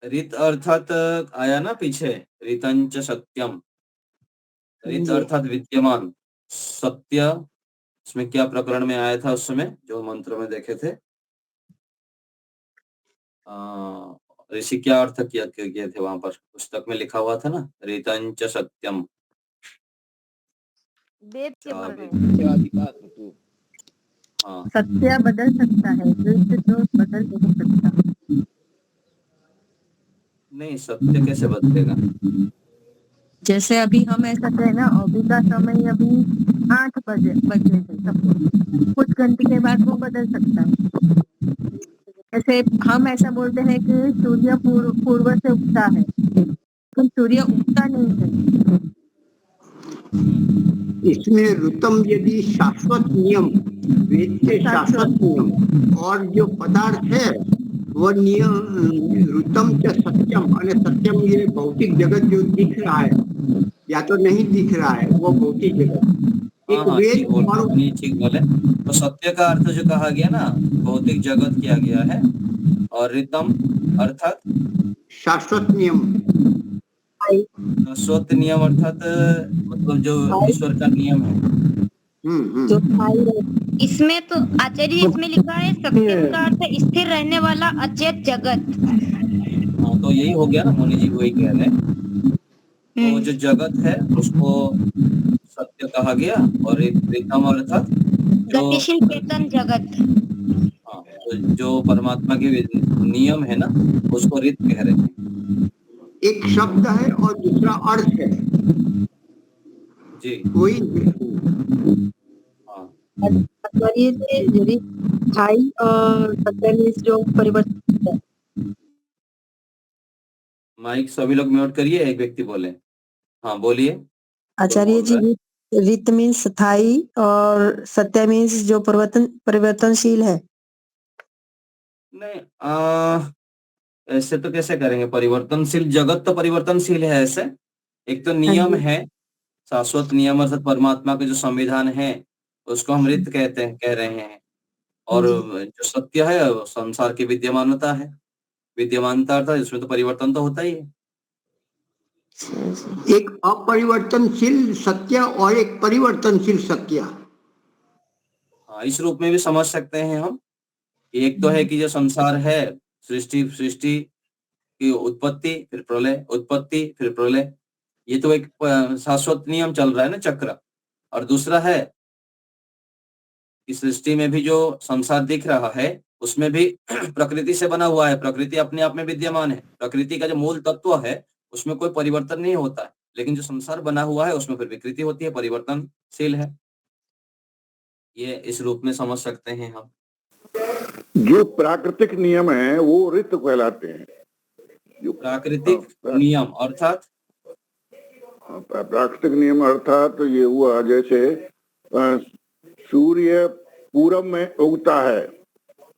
रित अर्थात आया ना पीछे, रितंच सत्यम। रित जी। अर्थात विद्यमान, सत्य इसमें क्या प्रकरण में आया था उस समय जो मंत्र में देखे थे? ऋषि क्या अर्थ किया किए थे वहां पर? पुस्तक में लिखा हुआ था ना, ऋतंच सत्यम। वेद के बोल अभी रहे हैं। हाँ, सत्य बदल सकता है, ऋत तो बदल नहीं सकता। नहीं सत्य कैसे बदलेगा? जैसे अभी हम ऐसा कहें ना, अभी का समय अभी 8 बजे थे सबको, कुछ घंटे के बाद वो बदल सकता है। जैसे हम ऐसा बोलते हैं कि सूर्य पूर्व से उगता है, लेकिन सूर्य उगता नहीं है। इसमें ऋतम यदि शाश्वत नियम, वेद के शाश्वत नियम, और जो पदार्थ है वह नियम ऋतम च सत्यम, और सत्यम ये भौतिक जगत जो दिख रहा है या तो नहीं दिख रहा है, वो भौतिक जगत। एक वेद ठीक बोले, ठीक बोले। तो सत्य का अर्थ जो कहा गया ना, भौतिक जगत किया गया है, और ऋतम अर्थात शाश्वत नियम, शाश्वत नियम अर्थात मतलब जो ईश्वर का नियम है। जो स्थायी रहे। इसमें तो आचार्य जी इसमें लिखा है सत्यम का अर्थ स्थिर रहने वाला अचेत जगत। हाँ, तो यही हो गया ना, मुनि जी वही कह रहे हैं। तो जो जगत है उसको सत्य कहा गया, और ऋतम अर्थात गतिशील चेतन जगत। हाँ, तो जो परमात्मा के नियम है ना, उसको ऋत कह रहे हैं। एक शब्द है और दूसरा अर्थ है जी। कोई हाँ, आचार्य जी ऋत स्थायी और सत्य जो परिवर्तन है। माइक सभी लोग म्यूट करिए, एक व्यक्ति बोले। हाँ बोलिए। आचार्य जी ऋत मीन्स स्थायी और सत्य मीन्स जो परिवर्तनशील है। नहीं, ऐसे तो कैसे करेंगे? परिवर्तनशील जगत तो परिवर्तनशील है ऐसे। एक तो नियम है, शाश्वत नियम अर्थात परमात्मा का जो संविधान है उसको हम ऋत कहते हैं, कह रहे हैं। और जो सत्य है वो संसार की विद्यमानता है। विद्यमानता अर्थात इसमें तो परिवर्तन तो होता ही है। एक अपरिवर्तनशील सत्य और एक परिवर्तनशील सत्य। हाँ, इस रूप में भी समझ सकते हैं हम। एक तो है कि जो संसार है, सृष्टि की उत्पत्ति फिर प्रलय, उत्पत्ति फिर प्रलय, ये तो एक शाश्वत नियम चल रहा है ना, चक्र। और दूसरा है कि सृष्टि में भी जो संसार दिख रहा है उसमें भी प्रकृति से बना हुआ है, प्रकृति अपने आप में विद्यमान है। प्रकृति का जो मूल तत्व है उसमें कोई परिवर्तन नहीं होता है, लेकिन जो संसार बना हुआ है उसमें फिर विकृति होती है, परिवर्तनशील है। ये इस रूप में समझ सकते हैं हम। जो प्राकृतिक नियम है वो ऋत कहलाते हैं। जो प्राकृतिक नियम अर्थात प्राकृतिक नियम अर्थात तो ये हुआ जैसे सूर्य पूरब में उगता है,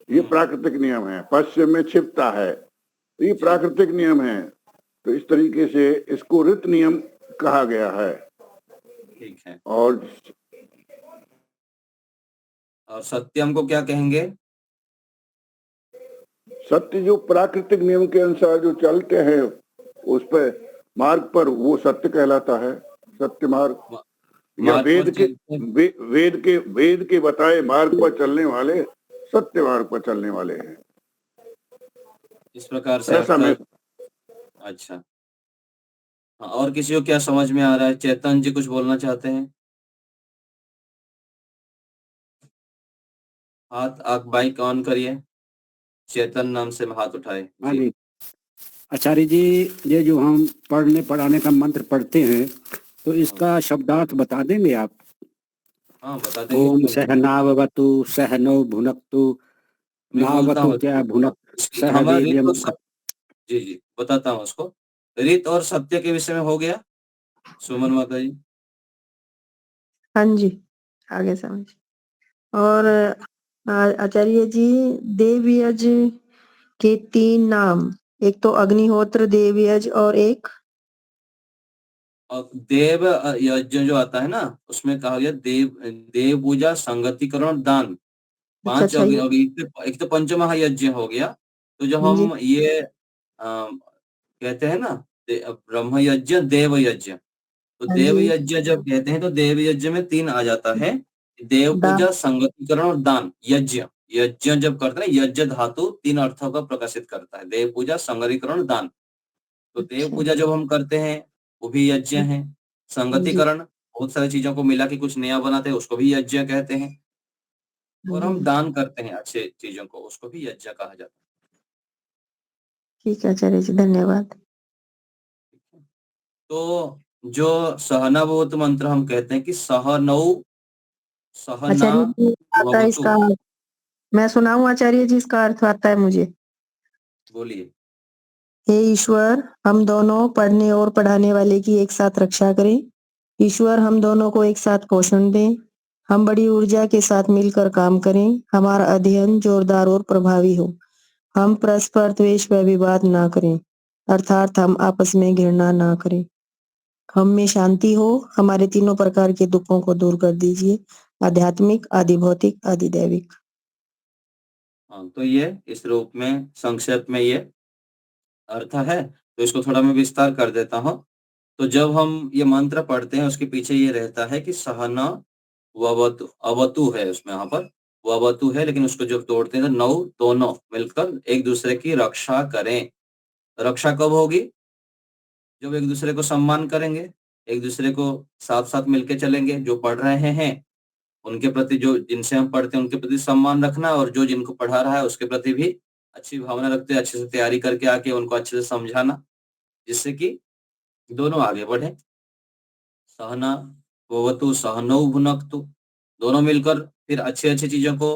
ये प्राकृतिक नियम है। पश्चिम में छिपता है, ये प्राकृतिक नियम है। तो इस तरीके से इसको ऋत नियम कहा गया है। ठीक है। और सत्यम को क्या कहेंगे? सत्य जो प्राकृतिक नियम के अनुसार जो चलते हैं उस पर मार्ग पर, वो सत्य कहलाता है। सत्य मार्ग या वेद के बताए मार्ग पर चलने वाले सत्य मार्ग पर चलने वाले हैं। इस प्रकार से ऐसा मैं अच्छा। हाँ, और किसी को क्या समझ में आ रहा है? चेतन जी कुछ बोलना चाहते हैं? हाथ आप बाइक ऑन करिए। चेतन नाम से हाथ उठाए। हाँ जी आचार्य जी, ये जो हम पढ़ने पढ़ाने का मंत्र पढ़ते हैं तो इसका शब्दार्थ बता देंगे आप? हाँ बता देंगे। ओम सहनावतु सहनौ भुनक्तु नावतु क्या भुनक जी जी बताता हूँ उसको। ऋत और सत्य के विषय में हो गया। सुमन माता जी। हाँ जी आगे समझ। और आचार्य जी देवयज के 3 नाम, एक तो अग्निहोत्र देवयज और एक देव यज्ञ जो आता है ना उसमें कहा गया देव पूजा, संगतिकरण, दान। 5 एक तो पंचमहायज्ञ हो गया। तो जो हम ये कहते हैं ना ब्रह्म यज्ञ, देव यज्ञ, तो देव यज्ञ जब कहते हैं तो देव यज्ञ में 3 आ जाता है, देव पूजा, संगतिकरण और दान। यज्ञ यज्ञ जब करते हैं, यज्ञ धातु 3 अर्थों का प्रकाशित करता है, देव पूजा, संगरीकरण, दान। तो देव अच्छा। पूजा जब हम करते हैं वो भी यज्ञ है। जी। संगतिकरण बहुत सारी चीजों को मिला के कुछ नया बनाते हैं, उसको भी यज्ञ कहते हैं। और हम जी। दान करते हैं अच्छे चीजों को, उसको भी यज्ञ कहा जाता ठीक है आचार्य जी, धन्यवाद। है। तो जो सहनावतु मंत्र हम कहते हैं कि सहनौ सहना आचार्य जी आता है ववतु। इसका, मैं सुनाऊं आचार्य जी, इसका अर्थ आता है मुझे। बोलिए। हे ईश्वर, हम दोनों पढ़ने और पढ़ाने वाले की एक साथ रक्षा करें। ईश्वर हम दोनों को एक साथ पोषण दें। हम बड़ी ऊर्जा के साथ मिलकर काम करें। हमारा अध्ययन जोरदार और प्रभावी हो। हम परस्पर द्वेष व विवाद ना करें, अर्थात हम आपस में घृणा ना करें। हम में शांति हो। हमारे तीनों प्रकार के दुखों को दूर कर दीजिए, आध्यात्मिक, आदि भौतिक, आदि दैविक। हाँ, तो ये इस रूप में संक्षेप में ये अर्थ है। तो इसको थोड़ा मैं विस्तार कर देता हूँ। तो जब हम ये मंत्र पढ़ते हैं उसके पीछे ये रहता है कि सहना ववतु, अवतु है उसमें, यहाँ पर ववतु है, लेकिन उसको जब तोड़ते हैं तो नौ दोनों मिलकर एक दूसरे की रक्षा करें। रक्षा कब होगी? जब एक दूसरे को सम्मान करेंगे, एक दूसरे को साथ साथ मिलके चलेंगे। जो पढ़ रहे हैं उनके प्रति, जो जिनसे हम पढ़ते हैं उनके प्रति सम्मान रखना, और जो जिनको पढ़ा रहा है उसके प्रति भी अच्छी भावना रखते, अच्छे से तैयारी करके आके उनको अच्छे से समझाना, जिससे कि दोनों आगे बढ़े। सहना भवतु सहनौ भुनक्तु, दोनों मिलकर फिर अच्छी अच्छी चीजों को,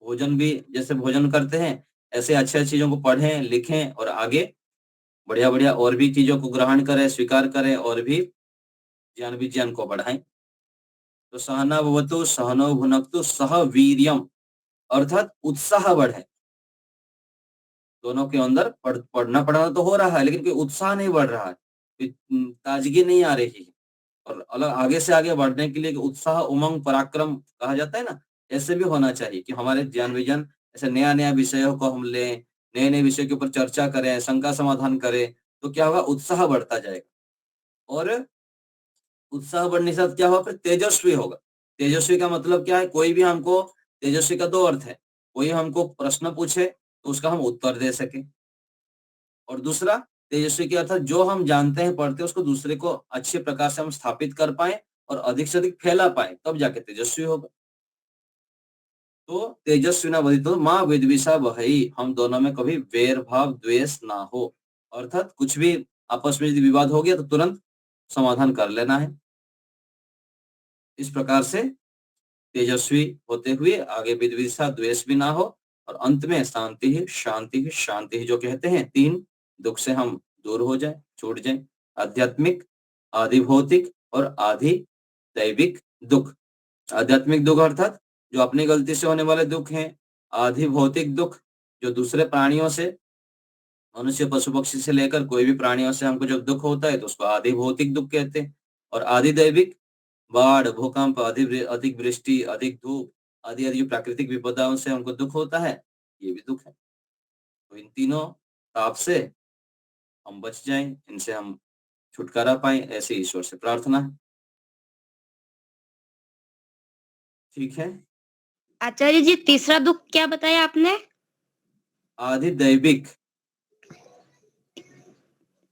भोजन भी जैसे भोजन करते हैं ऐसे अच्छी अच्छी चीजों को पढ़ें, लिखें और आगे बढ़िया बढ़िया और भी चीजों को ग्रहण करें, स्वीकार करें और भी ज्ञान विज्ञान को बढ़ाएं। तो सहना भवतु सहनौ भुनक्तु सह वीर्यम, अर्थात उत्साह बढ़े। दोनों के अंदर पढ़ना पढ़ाना तो हो रहा है, लेकिन कोई उत्साह नहीं बढ़ रहा है, ताजगी नहीं आ रही है। और अलग आगे से आगे बढ़ने के लिए उत्साह, उमंग, पराक्रम कहा जाता है ना, ऐसे भी होना चाहिए कि हमारे ज्ञान विज्ञान ऐसे नया नया विषयों को हम लें, नए नए विषयों के ऊपर चर्चा करें, शंका समाधान करें, तो क्या होगा, उत्साह बढ़ता जाएगा। और उत्साह बढ़ने के साथ क्या होगा, फिर तेजस्वी होगा। तेजस्वी का मतलब क्या है? कोई भी हमको, तेजस्वी का 2 अर्थ है। कोई हमको प्रश्न पूछे तो उसका हम उत्तर दे सके, और दूसरा तेजस्वी के अर्थात जो हम जानते हैं, पढ़ते हैं, उसको दूसरे को अच्छे प्रकार से हम स्थापित कर पाए और अधिक से अधिक फैला पाए, तब जाके तेजस्वी होगा। तो तेजस्वी ना वदितो माँ विद्विषा वहई, हम दोनों में कभी वैर भाव द्वेष ना हो, अर्थात कुछ भी आपस में यदि विवाद हो गया तो तुरंत समाधान कर लेना है। इस प्रकार से तेजस्वी होते हुए आगे विद्विषा द्वेष भी ना हो, और अंत में शांति ही शांति ही शांति ही, जो कहते हैं 3 दुख से हम दूर हो जाए, छूट जाए। आध्यात्मिक, आदि भौतिक और आदि दैविक दुख। आध्यात्मिक दुख अर्थात जो अपनी गलती से होने वाले दुख हैं। आदि भौतिक दुख जो दूसरे प्राणियों से, मनुष्य, पशु पक्षी से लेकर कोई भी प्राणियों से हमको जब दुख होता है तो उसको आदि भौतिक दुख कहते हैं। और आदि दैविक, बाढ़, भूकंप, अधिक वृष्टि, अधिक धूप आदि आदि जो प्राकृतिक विपदाओं से हमको दुख होता है, ये भी दुख है। तो इन तीनों ताप से हम बच जाएं, इनसे हम छुटकारा पाएं, ऐसे ईश्वर से प्रार्थना है। ठीक है। आचार्य जी तीसरा दुख क्या बताया आपने? आदि दैविक,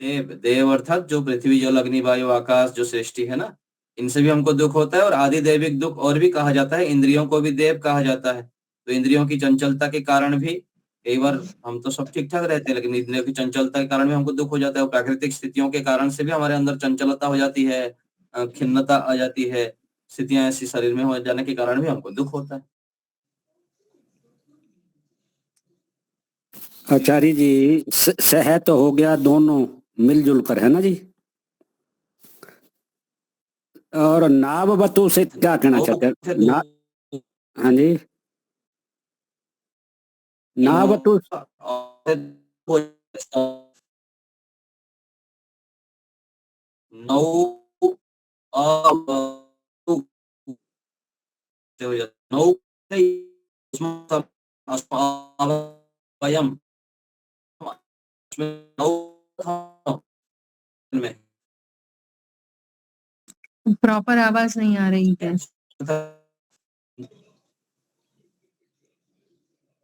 देव, देव अर्थात जो पृथ्वी, जल, अग्नि, वायु, आकाश, जो सृष्टि है ना, इनसे भी हमको दुख होता है। और आदि दैविक दुख और भी कहा जाता है, इंद्रियों को भी देव कहा जाता है। तो इंद्रियों की चंचलता के कारण भी कई बार हम तो सब ठीक ठाक रहते हैं, लेकिन इंद्रियों की चंचलता के कारण भी हमको दुख हो जाता है। और प्राकृतिक स्थितियों के कारण से भी हमारे अंदर चंचलता हो जाती है, खिन्नता आ जाती है, स्थितियां ऐसी शरीर में हो जाने के कारण भी हमको दुख होता है। आचार्य जी सह तो हो गया दोनों मिलजुल कर, है ना जी। और नाववतु से क्या कहना चाहते हैं? हाँ जी, नावतु। नौ नौ में प्रॉपर आवाज नहीं आ रही है।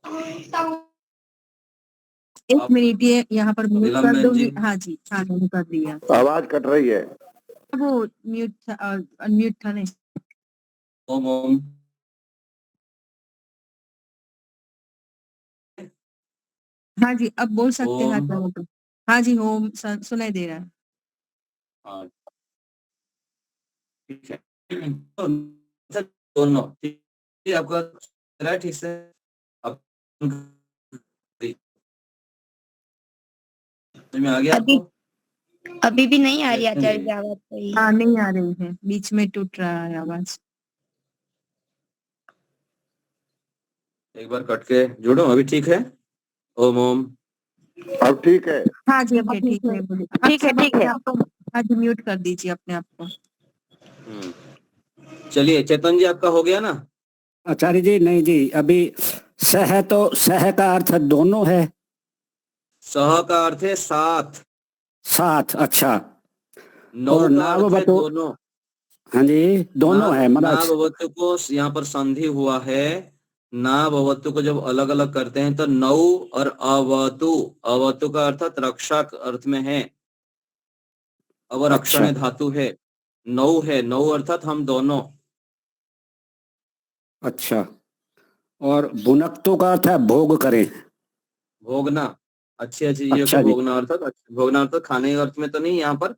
एक आप मिनट, ये यहाँ पर म्यूट नीलम कर बहन दूंगी। जी, हाँ जी, हाँ मैंने कर दिया। आवाज कट रही है। वो म्यूट था, अनम्यूट था नहीं। ओम ओम। हाँ जी, अब बोल सकते हैं ओम। चाहो तो। हाँ जी, होम सुनाई दे रहा है। हाँ ठीक है। तो दोनों ठीक है, आपका चल रहा है ठीक से। अब समझ में आ गया अभी आपको? अभी भी नहीं आ रही देखते आचार्य हैं। जी आवाज सही। हाँ नहीं आ रही है, बीच में टूट रहा है आवाज। एक बार कट के जोड़ो, अभी ठीक है? ओम ओम। अब ठीक है। हाँ जी, अब ठीक है, बोलिए। ठीक है, ठीक है। हाँ जी, म्यूट कर दीजिए अपने आप को। चलिए चेतन जी, आपका हो गया ना? आचार्य जी नहीं जी, अभी सह तो सह का अर्थ दोनों है, सह का अर्थ है साथ, साथ। अच्छा। नौ और का अर्थ है नाववतो, दोनों। हाँ जी दोनों है ना महाराज। भवतु को यहाँ पर संधि हुआ है। ना भवतु को जब अलग अलग करते हैं तो नौ और अवतु, अवतु का अर्थात रक्षा अर्थ में है, अवरक्षण अच्छा धातु है। नौ है, नौ अर्थात हम दोनों। अच्छा। और भुनक्तों का अर्थ है भोग करें। भोगना, अच्छी अच्छी चीजों को अच्छा जी। भोगना, अर्थात भोगना अर्थात खाने के अर्थ में तो नहीं, यहाँ पर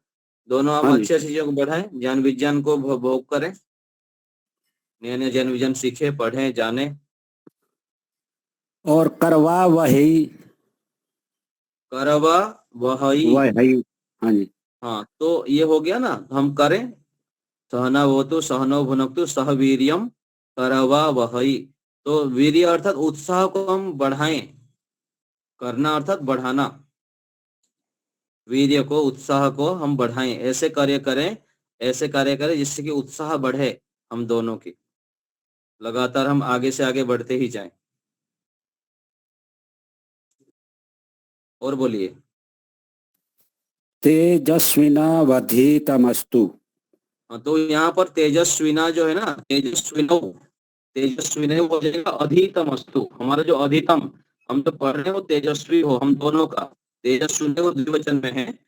दोनों हम हाँ जी। अच्छी अच्छी चीजों को बढ़ाएं, ज्ञान विज्ञान को भोग करें, नए नए ज्ञान विज्ञान सीखे, पढ़ें, जाने। और करवा वही, करवा वही। वही। हाँ जी। हाँ, तो ये हो गया ना, हम करें। सहना वो तो सहनो भुनक्तु सह वीर्यम करवा वही। तो वीर्य अर्थात उत्साह को हम बढ़ाएं, करना अर्थात बढ़ाना, वीर्य को, उत्साह को हम बढ़ाएं, ऐसे कार्य करें, ऐसे कार्य करें जिससे कि उत्साह बढ़े हम दोनों की, लगातार हम आगे से आगे बढ़ते ही जाएं। और बोलिए। तेजस्विनावधीतमस्तु। हाँ, तो यहाँ पर तेजस्विना जो है ना, तेजस्विनो, तेजस्विने हो जाएगा अधितम अस्तु, हमारा जो अधितम हम तो पढ़ रहे हैं वो तेजस्वी हो, हम दोनों का। तेजस्विने वो द्विवचन में है,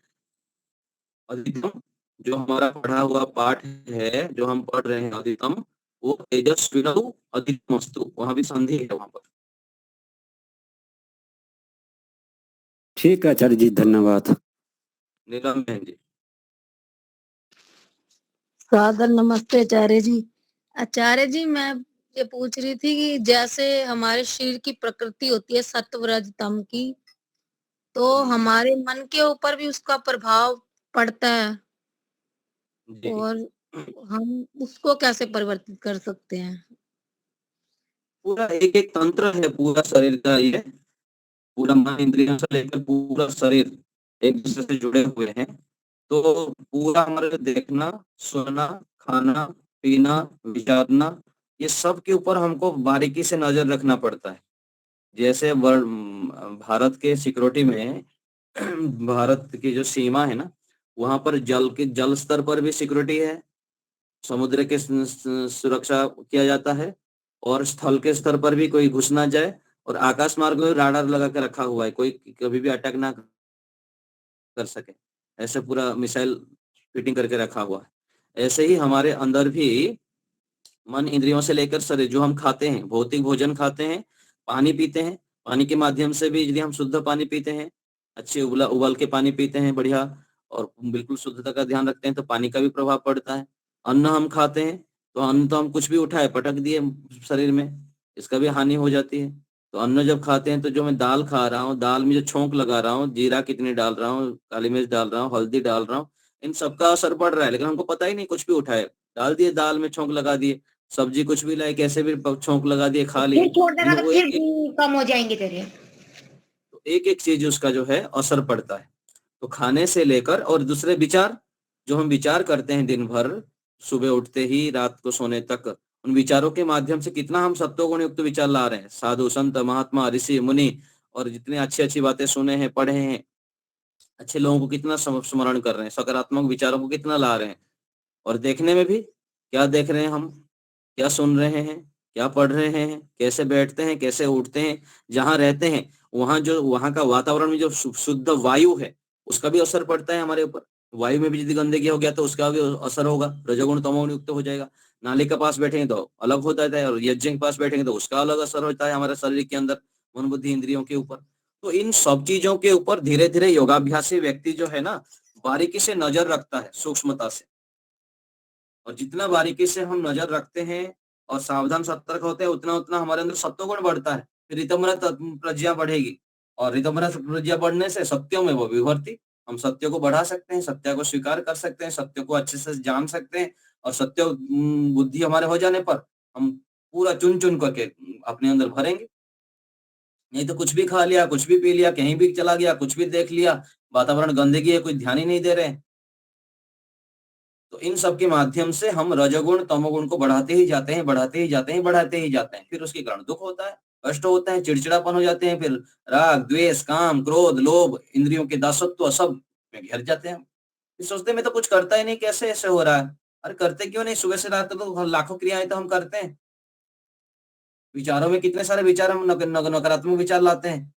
अधितम जो हमारा पढ़ा हुआ पाठ है, जो हम पढ़ रहे हैं अधितम, वो तेजस्विनो अधितम अस्तु, वहां भी संधि है वहां पर। ठीक है आचार्य जी, धन्यवाद। नीलम बहन जी। सादर नमस्ते आचार्य जी। आचार्य जी, मैं ये पूछ रही थी कि जैसे हमारे शरीर की प्रकृति होती है सत्व रज तम की, तो हमारे मन के ऊपर भी उसका प्रभाव पड़ता है, जी। और हम उसको कैसे परिवर्तित कर सकते हैं? पूरा एक एक तंत्र है पूरा शरीर का, ये पूरा मन इंद्रियों से लेकर पूरा शरीर एक दूसरे से जुड़े हुए हैं। तो पूरा हमारे देखना, सुनना, खाना, पीना, विचारना, ये सब के ऊपर हमको बारीकी से नजर रखना पड़ता है। जैसे भारत के सिक्योरिटी में भारत की जो सीमा है ना, वहां पर जल स्तर पर भी सिक्योरिटी है, समुद्र के सुरक्षा किया जाता है, और स्थल के स्तर पर भी कोई घुस ना जाए, और आकाश मार्ग में राडार लगा के रखा हुआ है, कोई कभी भी अटैक ना कर सके, ऐसे पूरा मिसाइल फिटिंग करके रखा हुआ है। ऐसे ही हमारे अंदर भी मन इंद्रियों से लेकर शरीर, जो हम खाते हैं, भौतिक भोजन खाते हैं, पानी पीते हैं, पानी के माध्यम से भी यदि हम शुद्ध पानी पीते हैं, अच्छे उबल के पानी पीते हैं बढ़िया, और बिल्कुल शुद्धता का ध्यान रखते हैं, तो पानी का भी प्रभाव पड़ता है। अन्न हम खाते हैं, तो अन्न तो हम कुछ भी उठाए पटक दिए शरीर में, इसका भी हानि हो जाती है। तो अन्न जब खाते हैं, तो जो मैं दाल खा रहा हूँ, दाल में जो छोंक लगा रहा हूँ, जीरा कितनी डाल रहा हूँ, काली मिर्च डाल रहा हूँ, हल्दी डाल रहा हूँ, इन सबका असर पड़ रहा है, लेकिन हमको पता ही नहीं, कुछ भी उठाए डाल दिए, दाल में छोंक लगा दिए, सब्जी कुछ भी लाए, कैसे भी छोंक लगा दिए, खा लिए, फिर छोड़ देना लेकिन तो वो फिर कम हो जाएंगे तेरे। एक एक चीज उसका जो है असर पड़ता है। तो खाने से लेकर और दूसरे विचार, जो हम विचार करते हैं दिन भर, सुबह उठते ही रात को सोने तक, उन विचारों के माध्यम से कितना हम सत्वगुण युक्त विचार ला रहे हैं, साधु संत महात्मा ऋषि मुनि, और जितने अच्छी अच्छी बातें सुने हैं, पढ़े हैं, अच्छे लोगों को कितना स्मरण कर रहे हैं, सकारात्मक विचारों को कितना ला रहे हैं, और देखने में भी क्या देख रहे हैं हम, क्या सुन रहे हैं, क्या पढ़ रहे हैं, कैसे बैठते हैं, कैसे उठते हैं, जहाँ रहते हैं वहाँ का वातावरण में जो शुद्ध वायु है उसका भी असर पड़ता है हमारे ऊपर। वायु में भी यदि गंदगी हो गया तो उसका भी असर होगा, रजोगुण तमोगुण युक्त हो जाएगा। नाली के पास बैठेंगे तो अलग होता है, और यज्ञ के पास बैठेंगे तो उसका अलग असर होता है हमारे शरीर के अंदर, मन बुद्धि इंद्रियों के ऊपर। तो इन सब चीजों के ऊपर धीरे धीरे योगाभ्यासी व्यक्ति जो है ना बारीकी से नजर रखता है, सूक्ष्मता से। और जितना बारीकी से हम नजर रखते हैं और सावधान सतर्क होते हैं उतना उतना हमारे अंदर सत्वगुण बढ़ता है, फिर ऋतमरत प्रज्ञा बढ़ेगी, और ऋतमरत प्रज्ञा बढ़ने से सत्यों में वो विभर्ति, हम सत्य को बढ़ा सकते हैं, सत्य को स्वीकार कर सकते हैं, सत्य को अच्छे से जान सकते हैं, और सत्य बुद्धि हमारे हो जाने पर हम पूरा चुन चुन करके अपने अंदर भरेंगे। नहीं तो कुछ भी खा लिया, कुछ भी पी लिया, कहीं भी चला गया, कुछ भी देख लिया, वातावरण गंदगी है, कोई ध्यान ही नहीं दे रहे। तो इन सब के माध्यम से हम रजोगुण तमोगुण को बढ़ाते ही जाते हैं, बढ़ाते ही जाते हैं, बढ़ाते ही जाते हैं। फिर उसके कारण दुख होता है, कष्ट होता है, चिड़चिड़ापन हो जाते हैं, फिर राग द्वेष काम क्रोध लोभ इंद्रियों के दासत्व सब में घिर जाते हैं। फिर सोचते हैं मैं तो कुछ करता ही नहीं, कैसे ऐसे हो रहा है? अरे करते क्यों नहीं? सुबह से रात तक तो लाखों क्रियाएं तो हम करते हैं। विचारों में कितने सारे विचार हम नकारात्मक विचार लाते हैं।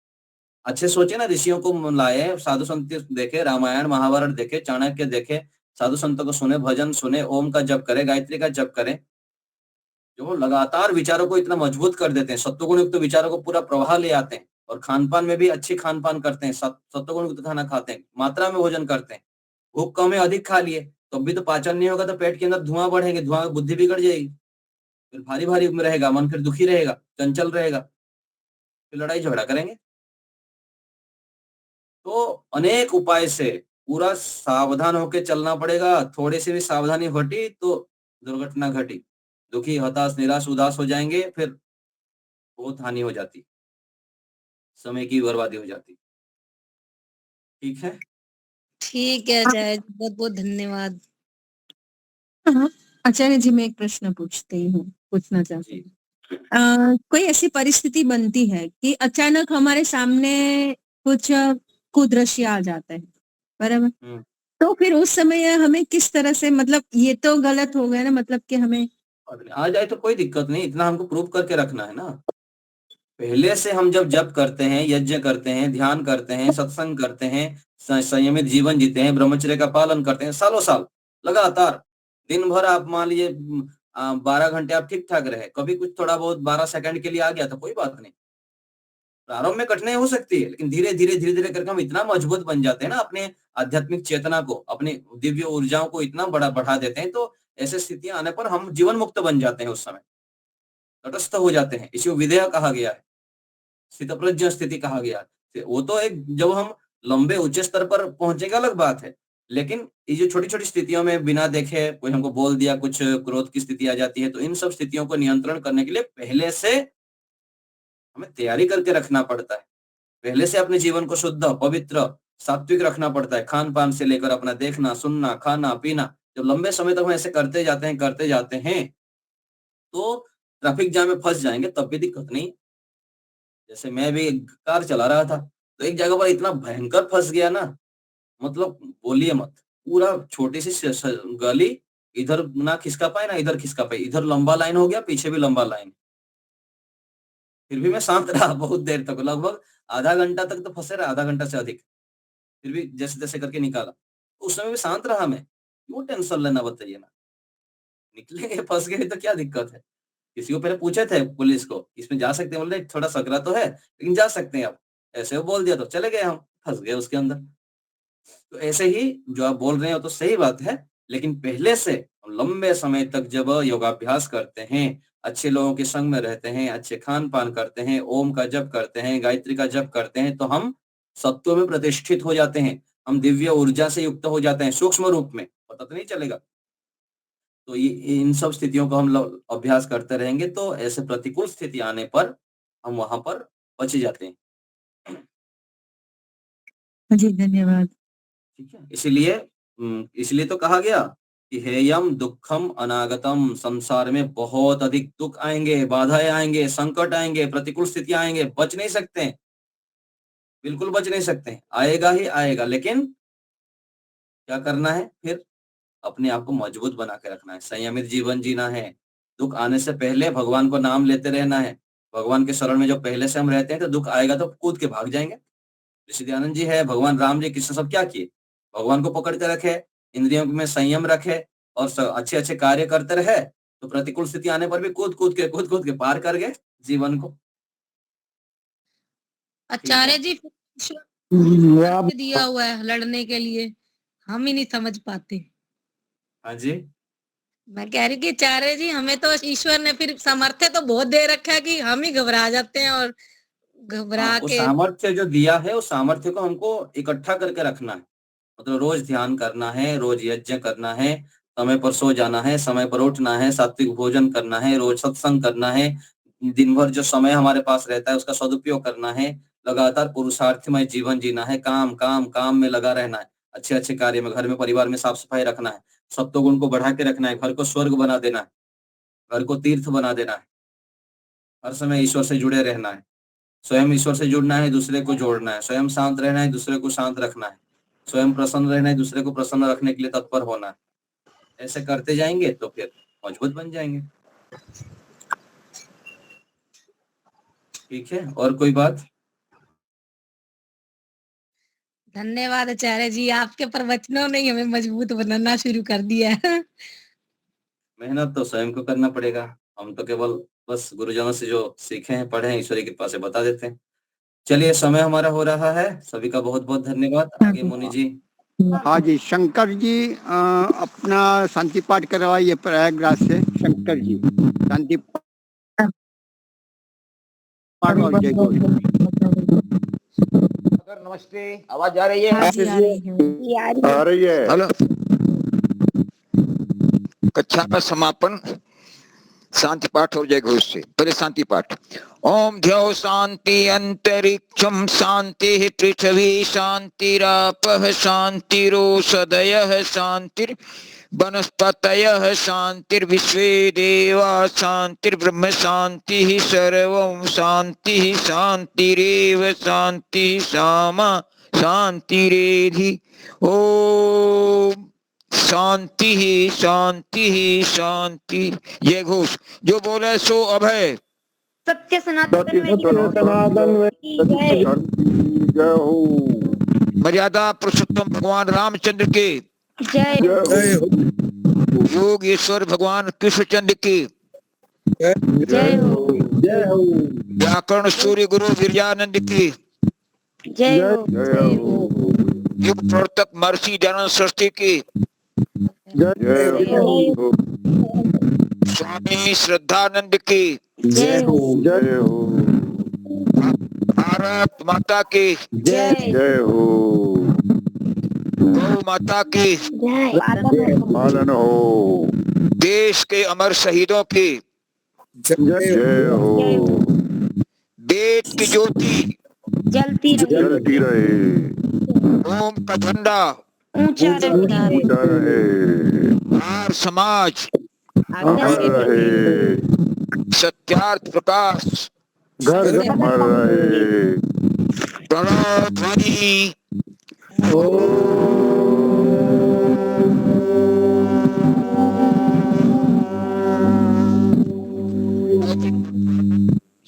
अच्छे सोचे ना, ऋषियों को लाए, साधु संत देखे, रामायण महाभारत देखे, चाणक्य देखे, साधु संतों को सुने, भजन सुने, ओम का जप करे, गायत्री का जप करे, जो लगातार विचारों को इतना मजबूत कर देते हैं, सत्वगुण युक्त विचारों को पूरा प्रवाह ले आते हैं। और खान पान में भी अच्छी खान पान करते हैं, सत्वगुण युक्त खाना खाते हैं, मात्रा में भोजन करते हैं। भूख कम है अधिक खा लिए तो भी तो पाचन नहीं होगा, तो पेट के अंदर धुआं बढ़ेंगे, धुआं में बुद्धि बिगड़ जाएगी, फिर भारी भारी रहेगा मन, फिर दुखी रहेगा, चंचल रहेगा, फिर लड़ाई झगड़ा करेंगे। तो अनेक उपाय से पूरा सावधान होकर चलना पड़ेगा। थोड़ी सी भी सावधानी घटी तो दुर्घटना घटी, दुखी हताश निराश उदास हो जाएंगे, फिर बहुत हानि हो जाती, समय की बर्बादी हो जाती। ठीक है, ठीक है आचार्य जी, बहुत बहुत धन्यवाद। आचार्य जी मैं एक प्रश्न पूछना चाहती हूँ। कोई ऐसी परिस्थिति बनती है कि अचानक हमारे सामने कुछ कुदृश्य आ जाता है, बराबर? तो फिर उस समय हमें किस तरह से, मतलब ये तो गलत हो गया ना, मतलब कि हमें आ जाए तो कोई दिक्कत नहीं, इतना हमको प्रूव करके रखना है ना। पहले से हम जब जप करते हैं, यज्ञ करते हैं, ध्यान करते हैं, सत्संग करते हैं, संयमित जीवन जीते हैं, ब्रह्मचर्य का पालन करते हैं, सालों साल लगातार, दिन भर आप मान लीजिए 12 घंटे आप ठीक ठाक रहे, कभी कुछ थोड़ा बहुत 12 सेकंड के लिए आ गया तो कोई बात नहीं। प्रारंभ में कठिनाई हो सकती है, लेकिन धीरे धीरे करके हम इतना मजबूत बन जाते हैं ना, अपने आध्यात्मिक चेतना को, अपनी दिव्य ऊर्जाओं को इतना बढ़ा देते हैं, तो ऐसी स्थितियां आने पर हम जीवन मुक्त बन जाते हैं, उस समय तटस्थ हो जाते हैं। इसी को विधेय कहा गया है, स्थितप्रज्ञ स्थिति कहा गया है। वो तो एक जब हम लंबे ऊंचे स्तर पर पहुंचेगा अलग बात है, लेकिन ये जो छोटी छोटी स्थितियों में बिना देखे कोई हमको बोल दिया, कुछ क्रोध की स्थिति आ जाती है, तो इन सब स्थितियों को नियंत्रण करने के लिए पहले से हमें तैयारी करके रखना पड़ता है। पहले से अपने जीवन को शुद्ध पवित्र सात्विक रखना पड़ता है, खान पान से लेकर अपना देखना सुनना खाना पीना। जब लंबे समय तक हम ऐसे करते जाते हैं तो ट्रैफिक जाम में फंस जाएंगे, तब भी दिक्कत नहीं। जैसे मैं भी कार चला रहा था तो एक जगह पर इतना भयंकर फंस गया ना, मतलब बोलिए मत। पूरा छोटी सी गली, इधर ना खिसका पाए ना इधर खिसका पाए, इधर लंबा लाइन हो गया, पीछे भी लंबा लाइन। फिर भी मैं शांत रहा बहुत देर तक, लगभग आधा घंटा तक तो फंसे रहा, आधा घंटा से अधिक। फिर भी जैसे तैसे करके निकाला। उस समय भी शांत रहा मैं, क्यों टेंशन लेना बताइए ना, निकलेंगे फंस गए तो क्या दिक्कत है। किसी को पहले पूछे थे पुलिस को, इसमें जा सकते हैं? बोले थोड़ा सकरा तो है लेकिन जा सकते हैं आप। ऐसे वो बोल दिया तो चले गए, हम फंस गए उसके अंदर। तो ऐसे ही जो आप बोल रहे हो तो सही बात है, लेकिन पहले से लंबे समय तक जब योगाभ्यास करते हैं, अच्छे लोगों के संग में रहते हैं, अच्छे खान पान करते हैं, ओम का जप करते हैं, गायत्री का जप करते हैं, तो हम सत्व में प्रतिष्ठित हो जाते हैं, हम दिव्य ऊर्जा से युक्त हो जाते हैं सूक्ष्म रूप में, पता तो नहीं चलेगा। तो ये इन सब स्थितियों को हम अभ्यास करते रहेंगे तो ऐसे प्रतिकूल स्थिति आने पर हम वहां पर बच जाते हैं। जी धन्यवाद। ठीक है, इसलिए तो कहा गया कि हेयम दुखम अनागतम, संसार में बहुत अधिक दुख आएंगे, बाधाएं आएंगे, संकट आएंगे, प्रतिकूल स्थितियां आएंगे, बच नहीं सकते, बिल्कुल बच नहीं सकते, आएगा ही आएगा। लेकिन क्या करना है? फिर अपने आप को मजबूत बना के रखना है, संयमित जीवन जीना है, दुख आने से पहले भगवान को नाम लेते रहना है। भगवान के शरण में जब पहले से हम रहते हैं तो दुख आएगा तो कूद के भाग जाएंगे। ऋषि दयानंद जी है, भगवान राम जी, कृष्ण सब क्या किए? भगवान को पकड़ के रखे, इंद्रियों में संयम रखे और अच्छे अच्छे कार्य करते रहे, तो प्रतिकूल स्थिति आने पर भी कूद कूद के पार कर गए जीवन को। आचार्य जी ईश्वर आप दिया हुआ है लड़ने के लिए, हम ही नहीं समझ पाते। हाँ जी, मैं कह रही कि आचार्य जी हमें तो ईश्वर ने फिर सामर्थ्य तो बहुत दे रखा है कि हम ही घबरा जाते हैं और घबरा वो के सामर्थ्य जो दिया है उस सामर्थ्य को हमको इकट्ठा करके रखना है। मतलब रोज ध्यान करना है, रोज यज्ञ करना है, समय पर सो जाना है, समय पर उठना है, सात्विक भोजन करना है, रोज सत्संग करना है, दिन भर जो समय हमारे पास रहता है उसका सदुपयोग करना है, लगातार पुरुषार्थमय जीवन जीना है, काम काम काम में लगा रहना है, अच्छे अच्छे कार्य में, घर में परिवार में साफ सफाई रखना है, सत्वगुण को बढ़ा के रखना है, घर को स्वर्ग बना देना है, घर को तीर्थ बना देना है, हर समय ईश्वर से जुड़े रहना है, स्वयं ईश्वर से जुड़ना है, दूसरे को जोड़ना है, स्वयं शांत रहना है, दूसरे को शांत रखना है, स्वयं प्रसन्न रहना है, दूसरे को प्रसन्न रखने के लिए तत्पर होना है। ऐसे करते जाएंगे तो फिर मजबूत बन जाएंगे। ठीक है, और कोई बात? धन्यवाद आचार्य जी, आपके प्रवचनों ने ही हमें मजबूत बनाना शुरू कर दिया है। मेहनत तो स्वयं को करना पड़ेगा, हम तो केवल बस गुरुजनों से जो सीखे हैं, पढ़े हैं, ईश्वरी कृपा से बता देते हैं। चलिए, समय हमारा हो रहा है, सभी का बहुत बहुत धन्यवाद। आगे मुनि जी। हाँ जी, शंकर जी अपना शांति पाठ करवाइए प्रयागराज से। शंकर जी शांति पाठ और जय गौरी। नमस्ते, आवाज आ रही है? हाँ जी, आ रही है। आ रही है। हेलो। कक्षा का समापन शांति पाठ और जय घोष से। पहले शांति पाठ। ओम ध्यो शांति अंतरिक्षम शांति पृथ्वी शांतिरापः शांतिरोषधयः शांतिर वनस्पतयः शांतिर्विश्वे देवा शांतिर्ब्रह्म शांतिः सर्वं शांतिः शांतिरेव शांतिः सामा शांतिरेधि। ओम शांति ही शांति ही शांति। ये घोष जो बोले सो अभय। सत्य सनातन में जय हो। मर्यादा पुरुषोत्तम भगवान रामचंद्र के जय जय हो। योगेश्वर भगवान कृष्णचंद्र की जय हो। जय हो। व्याकरण सूर्य गुरु गिरिजानंद की जय हो। जय हो। युग प्रवर्तक महर्षि दयानंद सरस्वती की जय हो। स्वामी श्रद्धानंद की जय हो। जय हो। भारत माता की जय जय हो। गौ माता की पालन हो। देश के अमर शहीदों की जय हो। वेद की ज्योति जलती जलती रहे। ओम का झंडा ऊंचा रहे। ऊंचा रहे। आर समाज अमर रहे। सत्यार्थ प्रकाश घर अमर रहे। प्रणव ध्वनि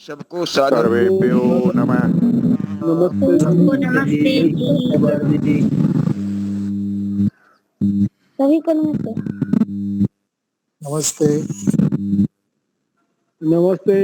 सबको सादर। सर्वेभ्यो नमः। सबको नमस्ते जी। सभी को नमस्ते। नमस्ते। नमस्ते।